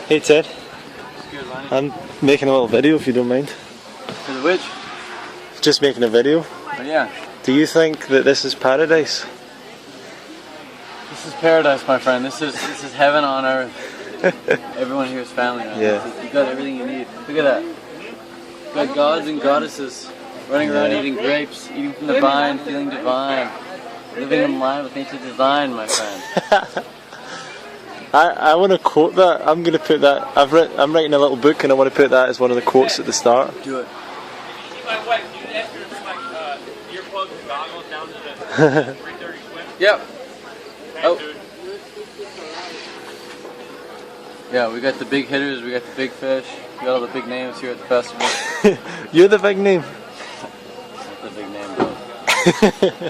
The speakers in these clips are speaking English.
Hey Ted, Good, man. I'm making a little video if you don't mind. For the witch? Just making a video. Oh, yeah. Do you think that this is paradise? This is paradise, my friend. This is heaven on earth. Everyone here is family, man. Yeah. You got everything you need. Look at that. You got gods and goddesses running around eating grapes, eating from the vine, feeling divine. Living in line with nature's design, my friend. I want to quote that. I'm going to put that. I'm writing a little book and I want to put that as one of the quotes at the start. Do it. What? You left your earplugs and goggles down to the 330 swim? Yep. Thanks, dude. Yeah, we got the big hitters, we got the big fish, we got all the big names here at the festival. You're the big name. That's the big name, bro.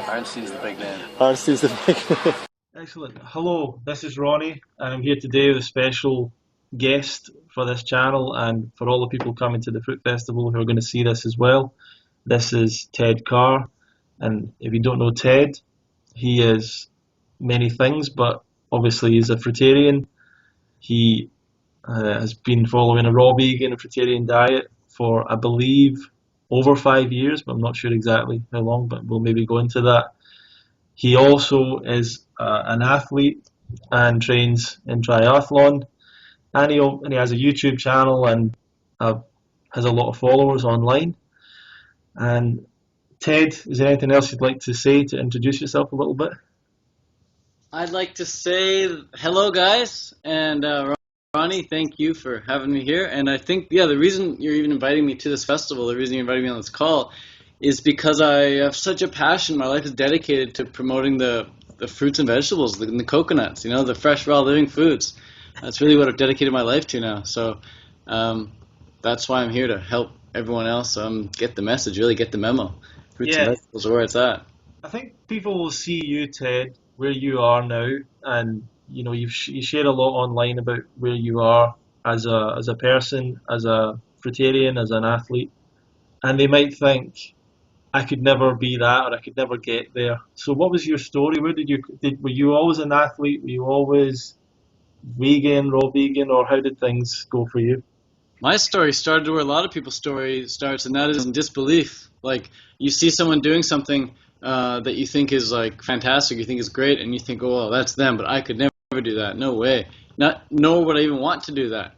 Arnstein's the big name. Arnstein's the big name. Excellent. Hello, this is Ronnie. I'm here today with a special guest for this channel and for all the people coming to the Fruit Festival who are going to see this as well. This is Ted Carr, and if you don't know Ted, he is many things, but obviously he's a fruitarian. He has been following a raw vegan and fruitarian diet for, I believe, over 5 years, but I'm not sure exactly how long, but we'll maybe go into that. He also is an athlete and trains in triathlon, and he has a YouTube channel and has a lot of followers online. And Ted, is there anything else you'd like to say to introduce yourself a little bit? I'd like to say hello, guys, and Ronnie, thank you for having me here. And I think, the reason you're even inviting me to this festival, the reason you're inviting me on this call, is because I have such a passion. My life is dedicated to promoting the fruits and vegetables, the coconuts, the fresh, raw, living foods. That's really what I've dedicated my life to now. So that's why I'm here, to help everyone else get the message, really get the memo. Fruits and vegetables are where it's at. I think people will see you, Ted, where you are now, and you share a lot online about where you are as a person, as a fruitarian, as an athlete, and they might think, I could never be that, or I could never get there. So what was your story? Were you always an athlete? Were you always vegan, raw vegan, or how did things go for you? My story started where a lot of people's story starts, and that is in disbelief. Like, you see someone doing something that you think is like fantastic, you think is great, and you think, oh, well, that's them, but I could never do that. No way. Nor would I even want to do that.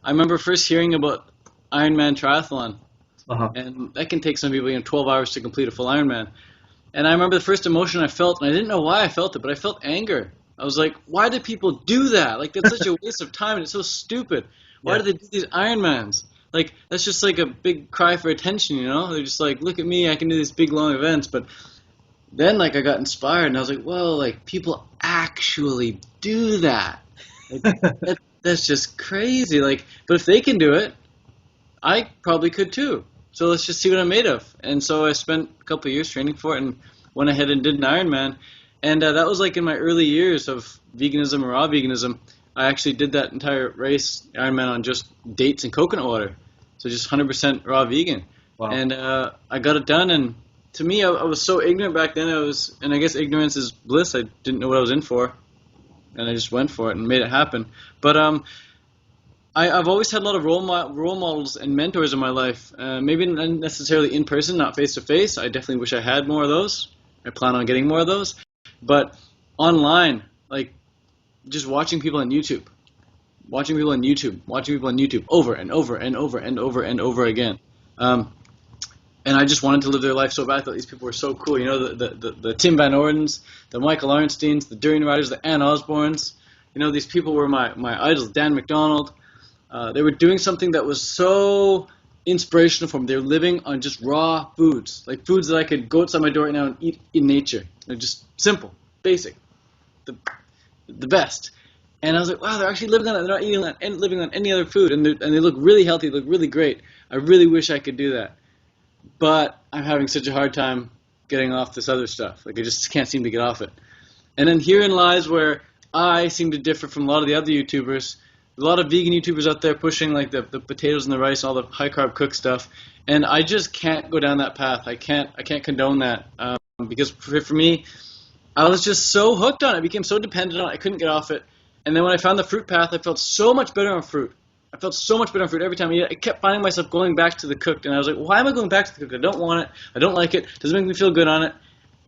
I remember first hearing about Ironman triathlon. And that can take some people 12 hours to complete a full Ironman. And I remember the first emotion I felt, and I didn't know why I felt it, but I felt anger. I was like, why do people do that? Like, that's such a waste of time, and it's so stupid. Why do they do these Ironmans? Like, that's just like a big cry for attention, They're just like, look at me, I can do these big, long events. But then, I got inspired, and I was like, whoa, people actually do that. That's just crazy. But if they can do it, I probably could too. So let's just see what I'm made of. And so I spent a couple of years training for it and went ahead and did an Ironman. And that was in my early years of veganism or raw veganism. I actually did that entire race, Ironman, on just dates and coconut water. So just 100% raw vegan. Wow. And I got it done. And to me, I was so ignorant back then. And I guess ignorance is bliss. I didn't know what I was in for. And I just went for it and made it happen. But I've always had a lot of role models and mentors in my life. Maybe not necessarily in person, not face to face. I definitely wish I had more of those. I plan on getting more of those. But online, just watching people on YouTube, over and over and over and over and over again. And I just wanted to live their life so bad. I thought these people were so cool. The Tim Van Ordens, the Michael Arnsteins, the Durian Riders, the Ann Osborns. These people were my idols. Dan McDonald. They were doing something that was so inspirational for me. They were living on just raw foods, like foods that I could go outside my door right now and eat in nature. They're just simple, basic, the best. And I was like, wow, they're actually living on it. They're not eating and living on any other food, and they look really healthy. They look really great. I really wish I could do that, but I'm having such a hard time getting off this other stuff. I just can't seem to get off it. And then herein lies where I seem to differ from a lot of the other YouTubers. A lot of vegan YouTubers out there pushing the potatoes and the rice, all the high carb cook stuff, and I just can't go down that path. I can't condone that because for me, I was just so hooked on it. I became so dependent on it. I couldn't get off it. And then when I found the fruit path, I felt so much better on fruit. I felt so much better on fruit every time I ate it. I kept finding myself going back to the cooked, and I was like, why am I going back to the cooked? I don't want it. I don't like it. It doesn't make me feel good on it.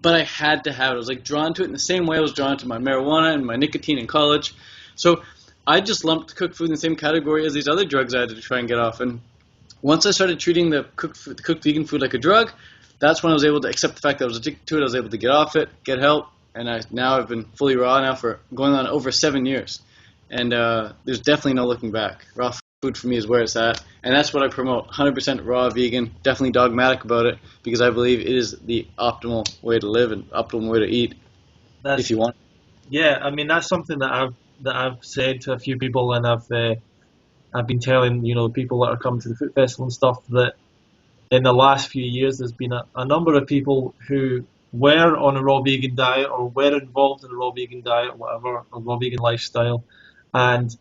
But I had to have it. I was like drawn to it in the same way I was drawn to my marijuana and my nicotine in college. So I just lumped cooked food in the same category as these other drugs I had to try and get off. And once I started treating the cooked vegan food like a drug, that's when I was able to accept the fact that I was addicted to it. I was able to get off it, get help, and I've been fully raw now for going on over 7 years. And there's definitely no looking back. Raw food for me is where it's at, and that's what I promote. 100% raw vegan. Definitely dogmatic about it because I believe it is the optimal way to live and optimal way to eat. If you want. Yeah, I mean that's something that I've said to a few people, and I've been telling people that are coming to the Fruit Festival and stuff that in the last few years there's been a number of people who were on a raw vegan diet or were involved in a raw vegan diet or whatever, a raw vegan lifestyle, and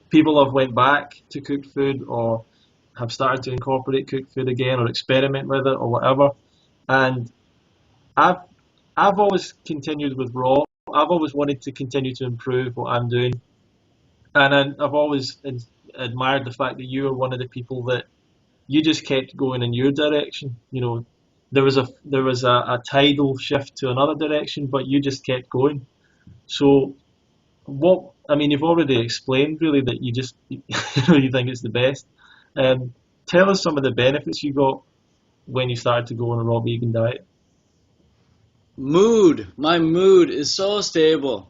people have went back to cooked food or have started to incorporate cooked food again or experiment with it or whatever. And I've always continued with raw. I've always wanted to continue to improve what I'm doing, and I've always admired the fact that you were one of the people that you just kept going in your direction. There was a tidal shift to another direction, but you just kept going. So you've already explained really that you just you think it's the best. Tell us some of the benefits you got when you started to go on a raw vegan diet. My mood is so stable.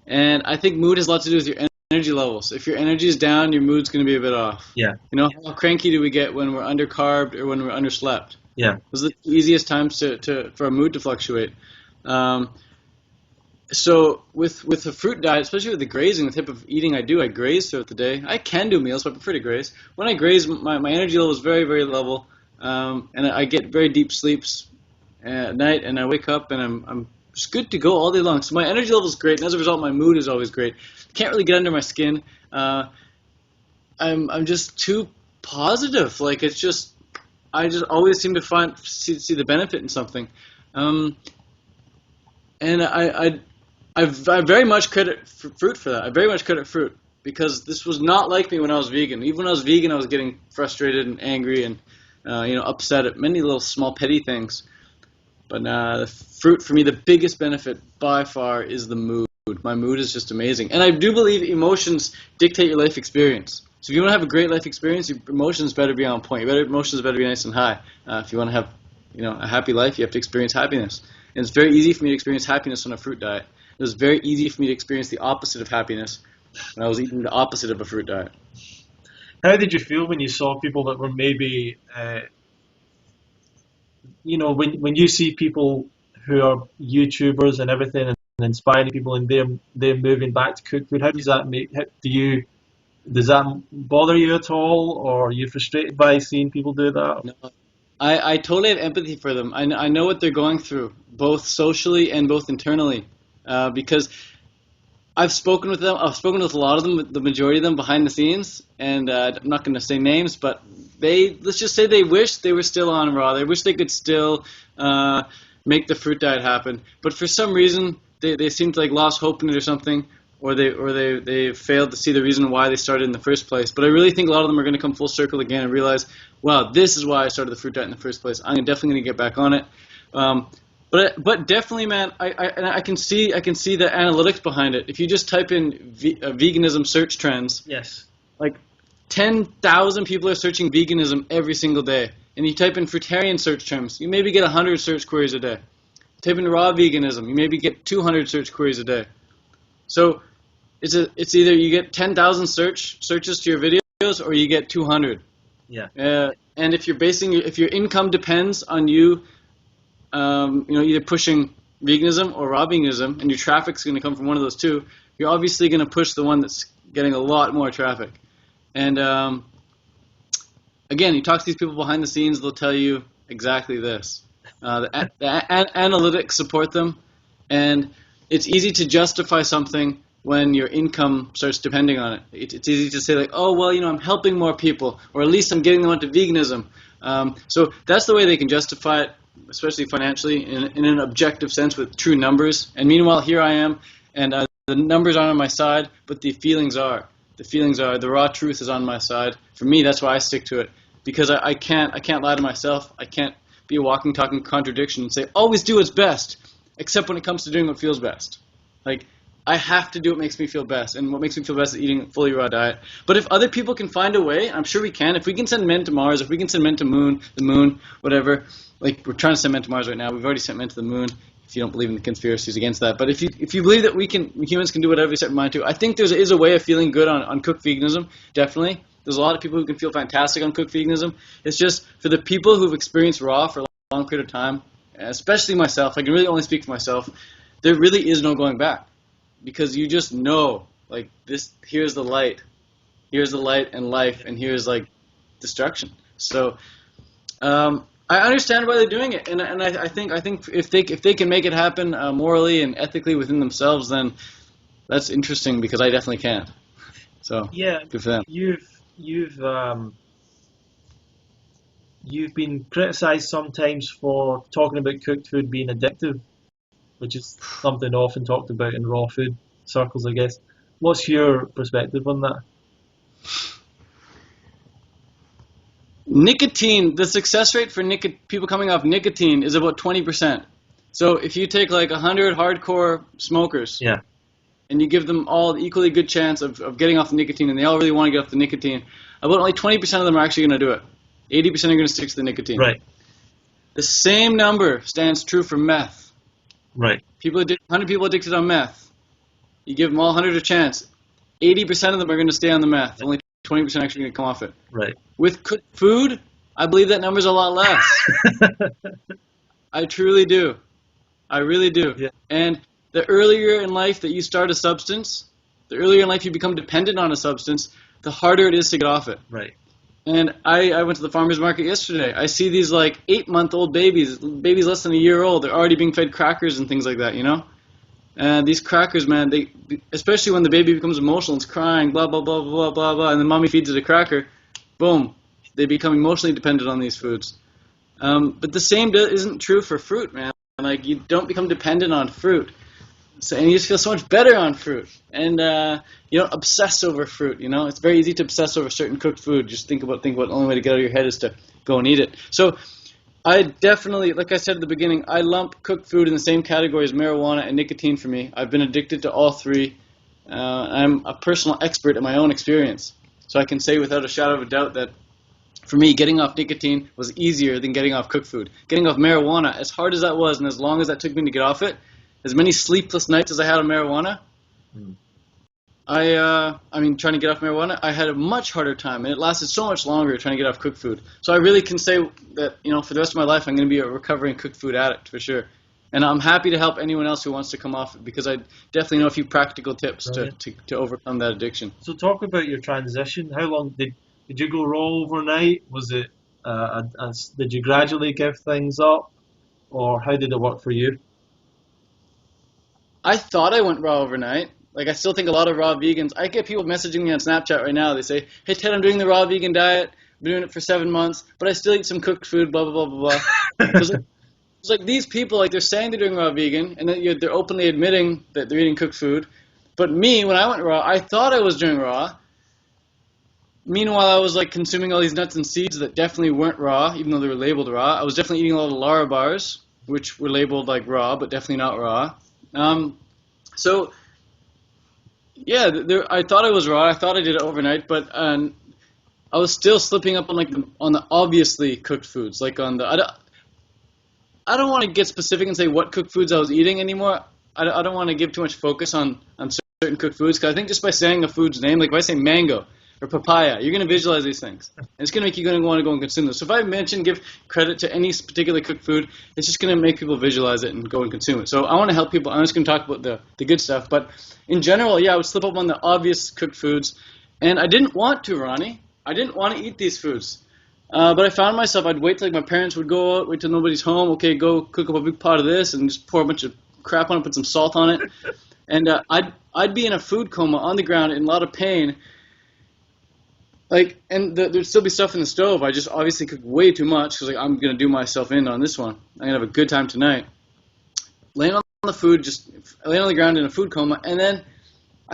And I think mood has a lot to do with your energy levels. If your energy is down, your mood's going to be a bit off. Yeah. How cranky do we get when we're undercarbed or when we're underslept? Yeah. Those are the easiest times for our mood to fluctuate. So with the fruit diet, especially with the grazing, the type of eating I do, I graze throughout the day. I can do meals, but I prefer to graze. When I graze, my energy level is very, very level, and I get very deep sleeps at night, and I wake up and I'm just good to go all day long. So my energy level is great, and as a result, my mood is always great. Can't really get under my skin. I'm just too positive. Like I just always seem to see the benefit in something, and I very much credit fruit for that. I very much credit fruit because this was not like me when I was vegan. Even when I was vegan, I was getting frustrated and angry and upset at many little small petty things. But the fruit for me, the biggest benefit by far is the mood. My mood is just amazing, and I do believe emotions dictate your life experience. So if you want to have a great life experience, your emotions better be on point. Your emotions better be nice and high. If you want to have a happy life, you have to experience happiness. And it's very easy for me to experience happiness on a fruit diet. It was very easy for me to experience the opposite of happiness when I was eating the opposite of a fruit diet. How did you feel when you saw people that were maybe, when you see people who are YouTubers and everything and inspiring people and they're moving back to cooked food? How does that does that bother you at all, or are you frustrated by seeing people do that? No. I totally have empathy for them. I know what they're going through, both socially and both internally, because I've spoken with them. I've spoken with a lot of them, the majority of them behind the scenes, and I'm not going to say names, but let's just say they wish they were still on raw. They wish they could still make the fruit diet happen, but for some reason they seem to lost hope in it or something, or they failed to see the reason why they started in the first place. But I really think a lot of them are going to come full circle again and realize, wow, this is why I started the fruit diet in the first place. I'm definitely going to get back on it. But definitely, man, I can see the analytics behind it. If you just type in veganism search trends, yes, 10,000 people are searching veganism every single day. And you type in fruitarian search terms, you maybe get 100 search queries a day. Type in raw veganism, you maybe get 200 search queries a day. So it's either you get 10,000 searches to your videos or you get 200. Yeah. And if your income depends on you, either pushing veganism or raw veganism, and your traffic's going to come from one of those two, you're obviously going to push the one that's getting a lot more traffic. And again, you talk to these people behind the scenes, they'll tell you exactly this. The analytics support them, and it's easy to justify something when your income starts depending on it. It's easy to say I'm helping more people, or at least I'm getting them onto veganism. So that's the way they can justify it, especially financially, in an objective sense with true numbers. And meanwhile, here I am, and the numbers aren't on my side, but the feelings are. the feelings are. The raw truth is on my side. For me, that's why I stick to it, because I can't lie to myself. I can't be a walking, talking contradiction and say always do what's best, except when it comes to doing what feels best. Like, I have to do what makes me feel best, and what makes me feel best is eating a fully raw diet. But if other people can find a way, I'm sure we can. If we can send men to Mars, if we can send men to the moon, whatever. Like, we're trying to send men to Mars right now. We've already sent men to the moon. If you don't believe in the conspiracies against that, but if you believe that humans can do whatever we set in mind to, I think there is a way of feeling good on cooked veganism. Definitely, there's a lot of people who can feel fantastic on cooked veganism. It's just for the people who've experienced raw for a long period of time, especially myself. I can really only speak for myself. There really is no going back, because you just know, like, this. Here's the light and life, and here's like destruction. So. I understand why they're doing it, and I think if they can make it happen morally and ethically within themselves, then that's interesting, because I definitely can't. So yeah, good for them. You've been criticised sometimes for talking about cooked food being addictive, which is something often talked about in raw food circles, I guess. What's your perspective on that? Nicotine, the success rate for people coming off nicotine is about 20%. So if you take like 100 hardcore smokers, yeah, and you give them all the equally good chance of getting off the nicotine, and they all really want to get off the nicotine, about only 20% of them are actually going to do it. 80% are going to stick to the nicotine. Right. The same number stands true for meth. Right. 100 people addicted on meth. You give them all 100 a chance. 80% of them are going to stay on the meth. Only 20% actually going to come off it. Right. With cooked food, I believe that number's a lot less. I truly do. I really do. Yeah. And the earlier in life that you start a substance, the earlier in life you become dependent on a substance, the harder it is to get off it. Right. And I went to the farmer's market yesterday. I see these like 8-month-old babies less than a year old. They're already being fed crackers and things like that, you know? And these crackers, man, they, especially when the baby becomes emotional, it's crying, blah, blah, blah, blah, blah, blah, and the mommy feeds it a cracker, boom, they become emotionally dependent on these foods. But the same isn't true for fruit, man. Like, you don't become dependent on fruit. So, and you just feel so much better on fruit. And you don't obsess over fruit, you know? It's very easy to obsess over certain cooked food. Just think about the only way to get out of your head is to go and eat it. So I definitely, like I said at the beginning, I lump cooked food in the same category as marijuana and nicotine for me. I've been addicted to all three. I'm a personal expert in my own experience. So I can say without a shadow of a doubt that for me, getting off nicotine was easier than getting off cooked food. Getting off marijuana, as hard as that was and as long as that took me to get off it, as many sleepless nights as I had on marijuana, I mean, trying to get off marijuana, I had a much harder time, and it lasted so much longer trying to get off cooked food. So I really can say that, you know, for the rest of my life, I'm going to be a recovering cooked food addict for sure. And I'm happy to help anyone else who wants to come off it, because I definitely know a few practical tips to overcome that addiction. So talk about your transition. How long did you go raw overnight? Was it did you gradually give things up, or how did it work for you? I thought I went raw overnight. Like, I still think a lot of raw vegans, I get people messaging me on Snapchat right now. They say, hey, Ted, I'm doing the raw vegan diet. I've been doing it for 7 months, but I still eat some cooked food, blah, blah, blah, blah, blah. It's like these people, like, they're saying they're doing raw vegan, and then they're openly admitting that they're eating cooked food. But me, when I went raw, I thought I was doing raw. Meanwhile, I was, like, consuming all these nuts and seeds that definitely weren't raw, even though they were labeled raw. I was definitely eating a lot of Lara bars, which were labeled, like, raw, but definitely not raw. So, yeah, I thought I was raw. I thought I did it overnight, but I was still slipping up on the obviously cooked foods, like on the. I don't want to get specific and say what cooked foods I was eating anymore. I don't want to give too much focus on certain cooked foods, because I think just by saying a food's name, like if I say mango or papaya, you're going to visualize these things. And it's going to make you want to go and consume those. So if I give credit to any particular cooked food, it's just going to make people visualize it and go and consume it. So I want to help people. I'm just going to talk about the good stuff. But in general, yeah, I would slip up on the obvious cooked foods. And I didn't want to, Ronnie. I didn't want to eat these foods. But I found myself, I'd wait till my parents would go out, wait till nobody's home. Okay, go cook up a big pot of this and just pour a bunch of crap on it, put some salt on it. And I'd be in a food coma on the ground in a lot of pain. Like, and there'd still be stuff in the stove. I just obviously cooked way too much, because I'm going to do myself in on this one. I'm going to have a good time tonight. Laying on the food, just laying on the ground in a food coma, and then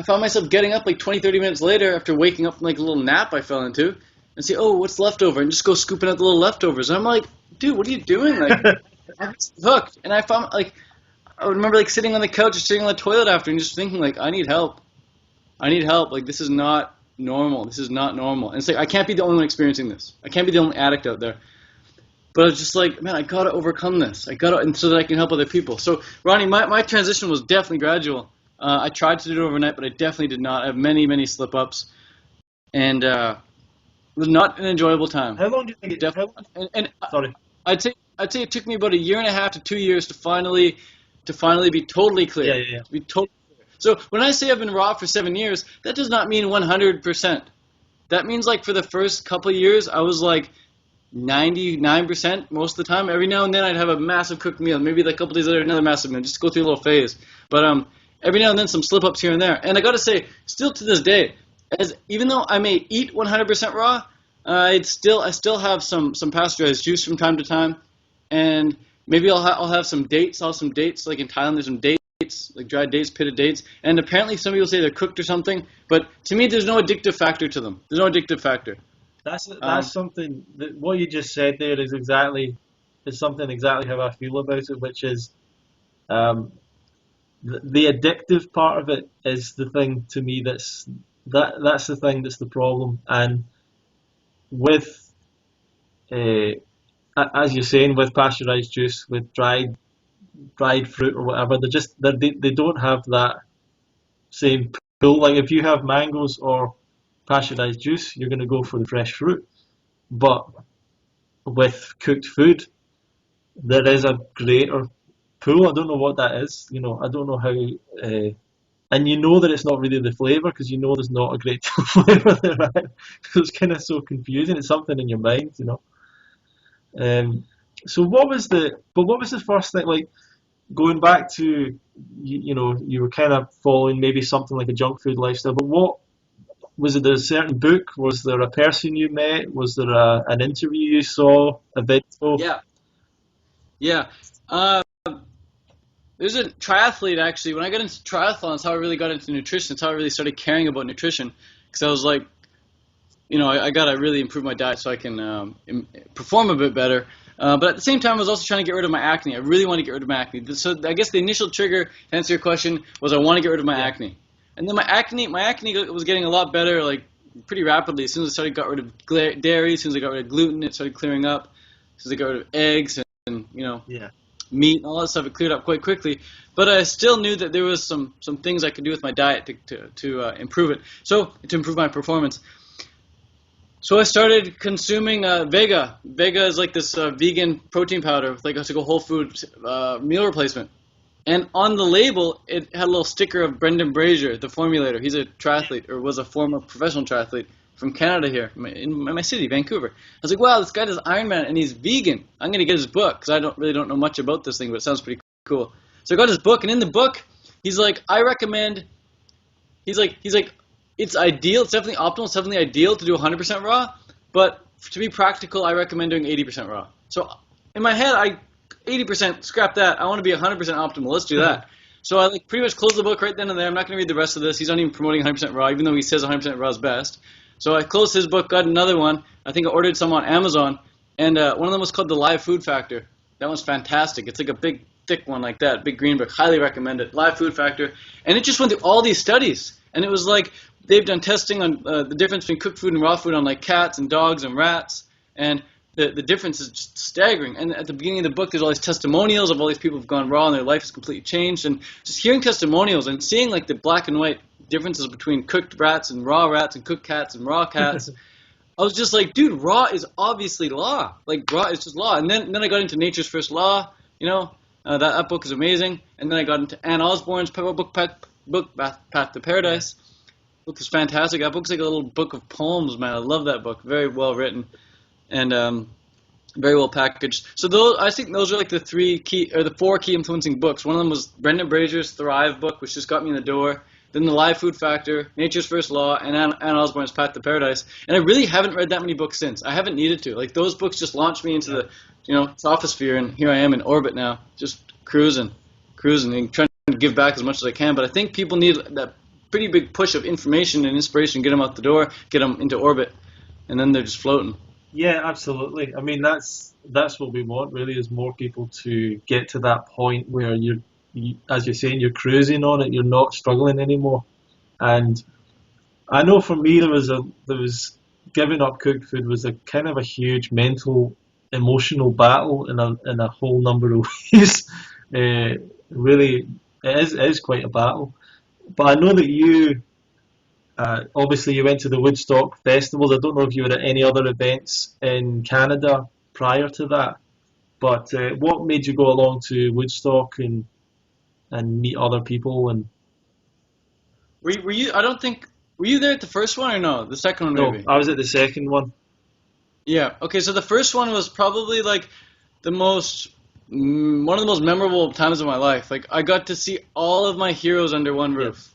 I found myself getting up like 20, 30 minutes later after waking up from like a little nap I fell into and say, oh, what's leftover? And just go scooping out the little leftovers. And I'm like, dude, what are you doing? Like, I'm just hooked. And I found, like, I remember like sitting on the couch or sitting on the toilet after and just thinking like, I need help. Like, this is not normal. This is not normal. And it's like, I can't be the only one experiencing this. I can't be the only addict out there. But I was just like, man, I got to overcome this. And so that I can help other people. So, Ronnie, my transition was definitely gradual. I tried to do it overnight, but I definitely did not. I have many, many slip-ups. And it was not an enjoyable time. How long do you think it Sorry. I'd say it took me about 1.5 to 2 years to finally be totally clear. Yeah. To be totally clear. So when I say I've been raw for 7 years, that does not mean 100%. That means like for the first couple of years, I was like 99% most of the time. Every now and then I'd have a massive cooked meal. Maybe like a couple days later, another massive meal. Just go through a little phase. But every now and then some slip-ups here and there. And I got to say, still to this day, even though I may eat 100% raw, I still have some pasteurized juice from time to time. And maybe I'll have some dates. I'll have some dates. Like in Thailand, there's some dates, like dried dates, pitted dates. And apparently some people say they're cooked or something. But to me, there's no addictive factor to them. There's no addictive factor. That's something that what you just said there is something exactly how I feel about it, which is the addictive part of it is the thing to me that's the thing that's the problem. And with as you're saying, with pasteurized juice, with dried fruit or whatever, they don't have that same pull. Like if you have mangoes or pasteurized juice, you're going to go for the fresh fruit. But with cooked food, there is a greater pull. I don't know what that is. I don't know how. And you know that it's not really the flavour because you know there's not a great deal of flavour there. Right? It's kind of so confusing. It's something in your mind, So what was the first thing, like going back to you were kind of following maybe something like a junk food lifestyle, but what was it? A certain book? Was there a person you met? Was there an interview you saw? A video? Yeah. There's a triathlete actually. When I got into triathlon, that's how I really got into nutrition. It's how I really started caring about nutrition because I was like, I got to really improve my diet so I can perform a bit better. But at the same time, I was also trying to get rid of my acne. I really want to get rid of my acne. So I guess the initial trigger to answer your question was I want to get rid of my acne. And then my acne was getting a lot better, like pretty rapidly. As soon as I got rid of dairy, as soon as I got rid of gluten, it started clearing up. As soon as I got rid of eggs and meat and all that stuff, it cleared up quite quickly. But I still knew that there was some things I could do with my diet to improve it. So to improve my performance. So I started consuming Vega. Vega is like this vegan protein powder with like a whole food meal replacement. And on the label, it had a little sticker of Brendan Brazier, the formulator. He's a triathlete, or was a former professional triathlete from Canada here, in my city, Vancouver. I was like, wow, this guy does Ironman, and he's vegan. I'm going to get his book, because I don't know much about this thing, but it sounds pretty cool. So I got his book, and in the book, he's like, I recommend, he's like, it's ideal, it's definitely optimal, it's definitely ideal to do 100% raw, but to be practical, I recommend doing 80% raw. So in my head, 80%, scrap that. I want to be 100% optimal. Let's do that. So I pretty much closed the book right then and there. I'm not going to read the rest of this. He's not even promoting 100% raw, even though he says 100% raw is best. So I closed his book, got another one. I think I ordered some on Amazon, and one of them was called The Live Food Factor. That one's fantastic. It's like a big, thick one like that, big green book. Highly recommend it. Live Food Factor. And it just went through all these studies, and it was like they've done testing on the difference between cooked food and raw food on like cats and dogs and rats, and the difference is just staggering. And at the beginning of the book, there's all these testimonials of all these people who've gone raw and their life has completely changed. And just hearing testimonials and seeing like the black and white differences between cooked rats and cooked cats and raw cats, I was just like, dude, raw is obviously law. Like raw is just law. And then I got into Nature's First Law. That book is amazing. And then I got into Ann Osborne's book, Path to Paradise. The book is fantastic. That book's like a little book of poems, man. I love that book. Very well written. And very well packaged. So I think those are like the 4 key influencing books. One of them was Brendan Brazier's Thrive book, which just got me in the door. Then The Live Food Factor, Nature's First Law, and Ann Osborne's Path to Paradise. And I really haven't read that many books since. I haven't needed to. Like those books just launched me into the sophosphere, and here I am in orbit now, just cruising, and trying to give back as much as I can. But I think people need that pretty big push of information and inspiration, get them out the door, get them into orbit, and then they're just floating. Yeah, absolutely. I mean, that's what we want, really, is more people to get to that point where as you're saying, you're cruising on it, you're not struggling anymore. And I know for me, there was giving up cooked food was a kind of a huge mental, emotional battle in a whole number of ways. Really, it is quite a battle. But I know that you. Obviously, you went to the Woodstock festivals. I don't know if you were at any other events in Canada prior to that, but what made you go along to Woodstock and meet other people? And Were you? I don't think. Were you there at the first one or no? The second one no, maybe. I was at the second one. Yeah. Okay. So the first one was probably like one of the most memorable times of my life. Like I got to see all of my heroes under one roof.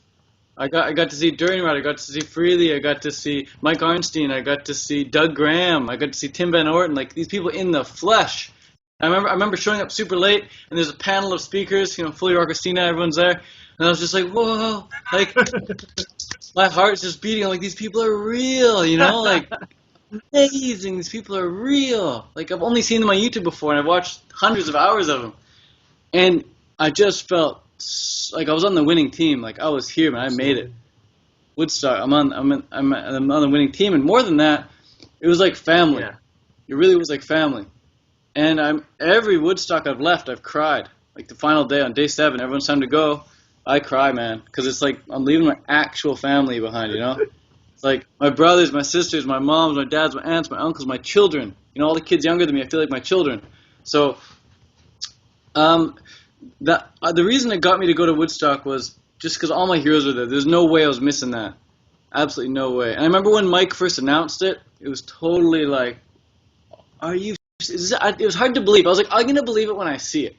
I got to see Durianrod, I got to see Freely, I got to see Mike Arnstein, I got to see Doug Graham, I got to see Tim Van Orton, like these people in the flesh. I remember showing up super late, and there's a panel of speakers, Fully Christina, everyone's there, and I was just like, whoa, like my heart's just beating. I'm like, these people are real, like amazing. These people are real. Like I've only seen them on YouTube before, and I've watched hundreds of hours of them, and I just felt like I was on the winning team. Like I was here, man. I made it. Woodstock. I'm on the winning team, and more than that, it was like family. Yeah. It really was like family. And every Woodstock I've left, I've cried. Like the final day, on day 7, everyone's time to go. I cry, man, because it's like I'm leaving my actual family behind. It's like my brothers, my sisters, my moms, my dads, my aunts, my uncles, my children. All the kids younger than me, I feel like my children. So, the reason it got me to go to Woodstock was just because all my heroes were there. There's no way I was missing that. Absolutely no way. And I remember when Mike first announced it, it was totally like, it was hard to believe. I was like, I'm going to believe it when I see it.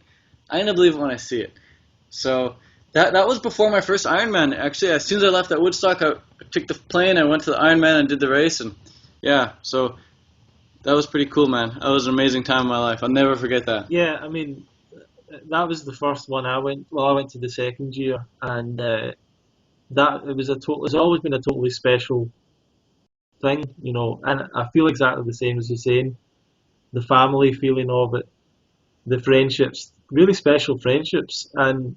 So that was before my first Ironman. Actually, as soon as I left that Woodstock, I took the plane, I went to the Ironman and did the race. And yeah, so that was pretty cool, man. That was an amazing time in my life. I'll never forget that. Yeah, I mean, that was the first one I went. Well, I went to the second year, and it's always been a totally special thing, And I feel exactly the same as you're saying. The family feeling of it, the friendships, really special friendships, and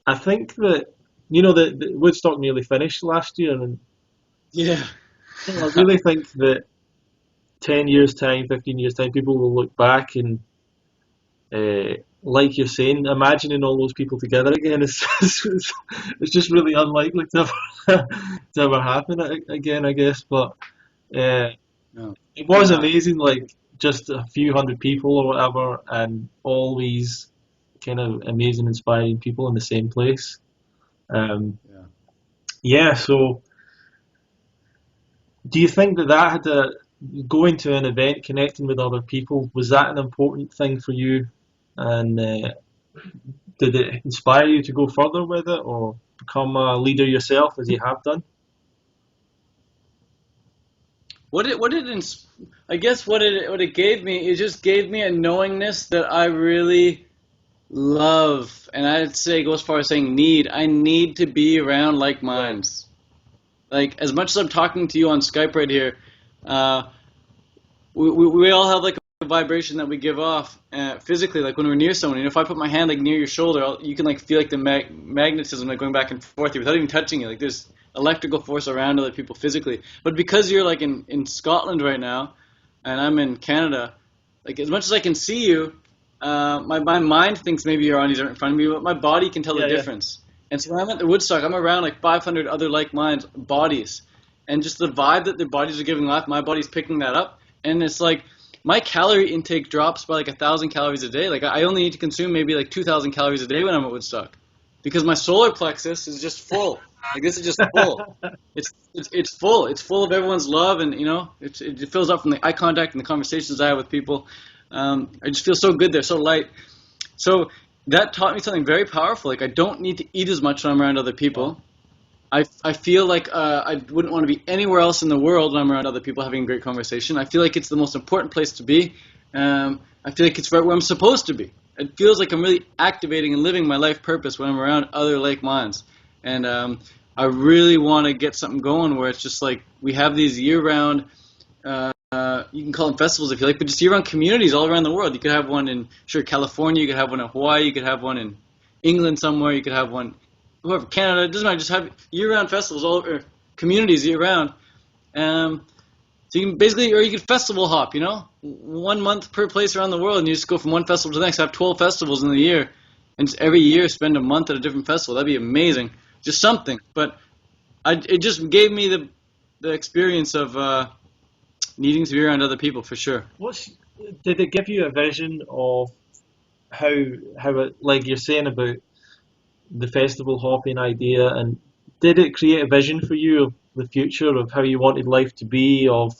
I think that the Woodstock nearly finished last year, and yeah, I really think that 10 years time, 15 years time, people will look back and. Like you're saying, imagining all those people together again is it's just really unlikely to ever happen again, I guess. But it was amazing, like just a few hundred people or whatever, and all these kind of amazing, inspiring people in the same place. So do you think that had to going to an event, connecting with other people, was that an important thing for you? And did it inspire you to go further with it, or become a leader yourself, as you have done? What it gave me, it just gave me a knowingness that I really love, and I'd say go as far as saying need. I need to be around like minds. Like as much as I'm talking to you on Skype right here, we all have like a vibration that we give off physically, like when we're near someone. If I put my hand like near your shoulder, you can like feel like the magnetism like going back and forth here without even touching you. Like there's electrical force around other people physically. But because you're like in Scotland right now, and I'm in Canada, like as much as I can see you, my mind thinks maybe your eyes aren't in front of me, but my body can tell the difference. And so when I'm at the Woodstock, I'm around like 500 other like minds, bodies, and just the vibe that their bodies are giving off, my body's picking that up, and it's like. My calorie intake drops by like 1,000 calories a day. Like I only need to consume maybe like 2,000 calories a day when I'm at Woodstock, because my solar plexus is just full. Like this is just full. It's full. It's full of everyone's love, and it fills up from the eye contact and the conversations I have with people. I just feel so good there, so light. So that taught me something very powerful. Like I don't need to eat as much when I'm around other people. I feel like I wouldn't want to be anywhere else in the world when I'm around other people having a great conversation. I feel like it's the most important place to be. I feel like it's right where I'm supposed to be. It feels like I'm really activating and living my life purpose when I'm around other like minds. And I really want to get something going where it's just like we have these year-round, you can call them festivals if you like, but just year-round communities all around the world. You could have one in, California, you could have one in Hawaii, you could have one in England somewhere, you could have one, whoever, Canada, it doesn't matter, just have year-round festivals, all over, communities year-round. So you can basically, or you could festival hop, 1 month per place around the world, and you just go from one festival to the next. Have 12 festivals in the year, and just every year spend a month at a different festival. That'd be amazing. Just something. But it just gave me the experience of needing to be around other people, for sure. Did it give you a vision of how it, like you're saying about the festival hopping idea, and did it create a vision for you of the future, of how you wanted life to be, of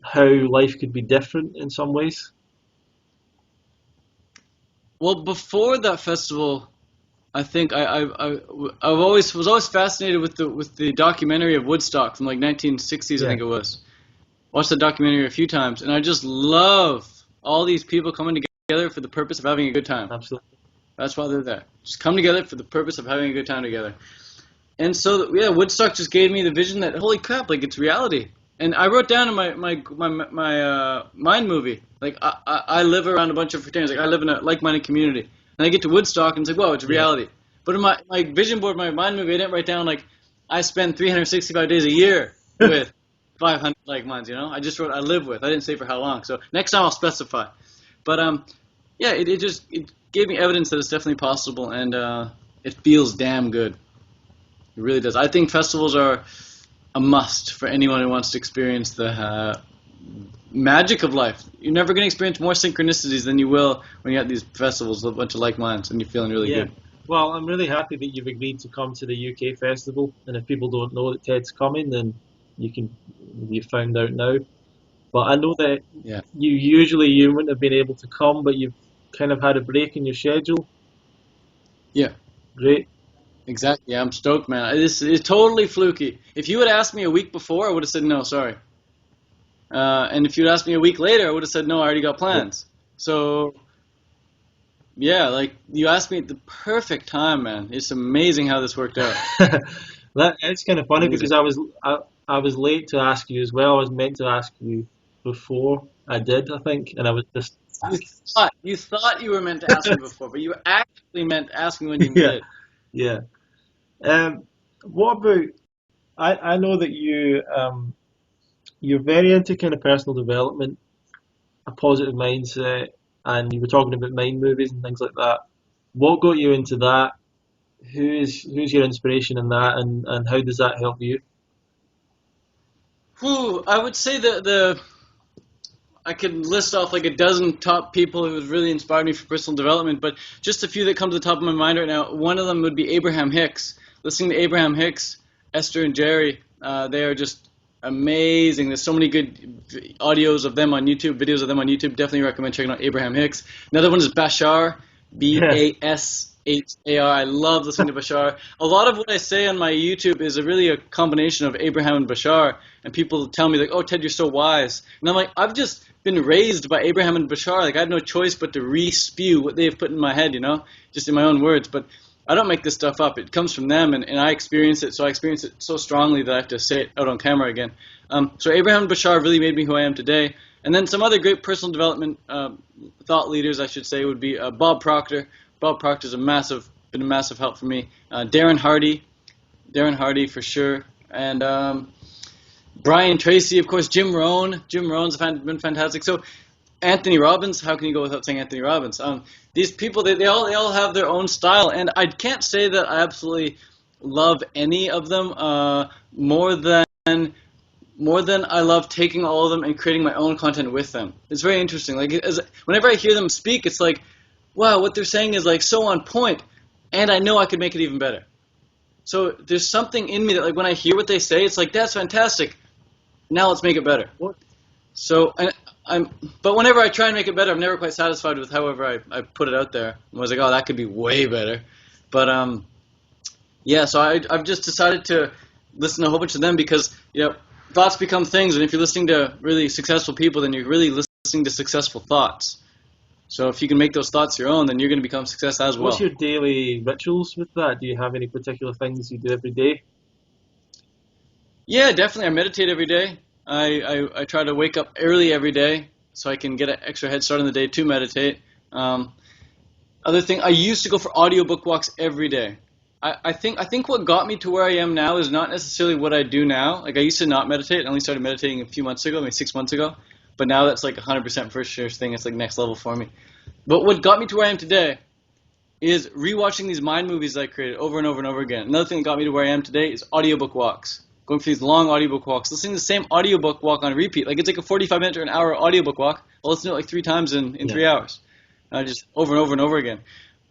how life could be different in some ways? Well, before that festival, I think I was always fascinated with the documentary of Woodstock from like 1960s, I think it was. Watched the documentary a few times, and I just love all these people coming together for the purpose of having a good time. Absolutely. That's why they're there. Just come together for the purpose of having a good time together. And so, Woodstock just gave me the vision that, holy crap, like, it's reality. And I wrote down in my mind movie, like, I live around a bunch of Fruitarians. Like, I live in a like-minded community. And I get to Woodstock, and it's like, whoa, it's reality. But in my vision board, my mind movie, I didn't write down, like, I spend 365 days a year with 500 like minds, I just wrote I live with. I didn't say for how long. So next time I'll specify. But, it gave me evidence that it's definitely possible, and it feels damn good. It really does. I think festivals are a must for anyone who wants to experience the magic of life. You're never going to experience more synchronicities than you will when you're at these festivals with a bunch of like minds and you're feeling really good. Well, I'm really happy that you've agreed to come to the UK festival, and if people don't know that Ted's coming, then you found out now. But I know that you wouldn't have been able to come, but you've kind of had a break in your schedule. Yeah. Great. Exactly. Yeah, I'm stoked, man. It's totally fluky. If you had asked me a week before, I would have said no, sorry. And if you'd asked me a week later, I would have said no, I already got plans. So, yeah, like, you asked me at the perfect time, man. It's amazing how this worked out. It's kind of funny because I was late to ask you as well. I was meant to ask you before I did, I think, and I was just... You thought you were meant to ask me before, but you actually meant to ask me when you did. Yeah. What about? I know that you're very into kind of personal development, a positive mindset, and you were talking about mind movies and things like that. What got you into that? Who's your inspiration in that, and how does that help you? I would say that I could list off like a dozen top people who have really inspired me for personal development, but just a few that come to the top of my mind right now. One of them would be Abraham Hicks. Listening to Abraham Hicks, Esther and Jerry, they are just amazing. There's so many good audios of them on YouTube, videos of them on YouTube. Definitely recommend checking out Abraham Hicks. Another one is Bashar, Bashar. I love listening to Bashar. A lot of what I say on my YouTube is really a combination of Abraham and Bashar, and people tell me, like, oh, Ted, you're so wise. And I'm like, I've just been raised by Abraham and Bashar. Like, I have no choice but to re-spew what they've put in my head, just in my own words. But I don't make this stuff up. It comes from them, and I experience it, so I experience it so strongly that I have to say it out on camera again. So Abraham and Bashar really made me who I am today. And then some other great personal development thought leaders, I should say, would be Bob Proctor. Bob Proctor is been a massive help for me. Darren Hardy for sure. And Brian Tracy, of course, Jim Rohn. Jim Rohn's been fantastic. So Anthony Robbins, how can you go without saying Anthony Robbins? These people, they all have their own style, and I can't say that I absolutely love any of them more than I love taking all of them and creating my own content with them. It's very interesting. Like, whenever I hear them speak, it's like, wow, what they're saying is like so on point, and I know I could make it even better. So there's something in me that, like, when I hear what they say, it's like, that's fantastic. Now let's make it better. So but whenever I try and make it better, I'm never quite satisfied with however I put it out there. I was like, oh, that could be way better. But so I've just decided to listen to a whole bunch of them because thoughts become things, and if you're listening to really successful people, then you're really listening to successful thoughts. So if you can make those thoughts your own, then you're going to become success as well. What's your daily rituals with that? Do you have any particular things you do every day? Yeah, definitely. I meditate every day. I try to wake up early every day so I can get an extra head start on the day to meditate. Um, Other thing, I used to go for audiobook walks every day. I think what got me to where I am now is not necessarily what I do now. Like I used to not meditate. I only started meditating a few months ago, maybe 6 months ago. But now that's like 100% first year thing. It's like next level for me. But what got me to where I am today is rewatching these mind movies that I created over and over and over again. Another thing that got me to where I am today is audiobook walks. Going for these long audiobook walks, listening to the same audiobook walk on repeat. Like it's like a 45-minute or an hour audiobook walk. I'll listen to it like 3 times in 3 hours. Just over and over and over again.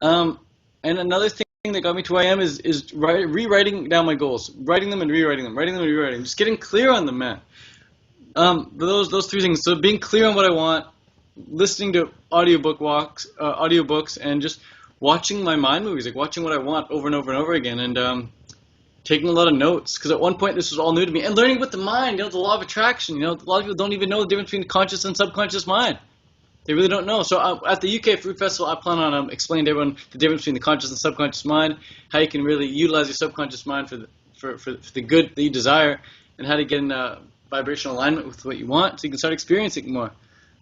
And another thing that got me to where I am is rewriting down my goals, writing them and rewriting them, writing them and rewriting them, just getting clear on them, man. Those 3 things. So being clear on what I want, listening to audiobooks, and just watching my mind movies, like watching what I want over and over and over again, and taking a lot of notes. Because at one point this was all new to me, and learning about the mind, the law of attraction. A lot of people don't even know the difference between conscious and subconscious mind. They really don't know. So at the UK Fruit Festival, I plan on explaining to everyone the difference between the conscious and subconscious mind, how you can really utilize your subconscious mind for the good that you desire, and how to get in vibrational alignment with what you want so you can start experiencing more.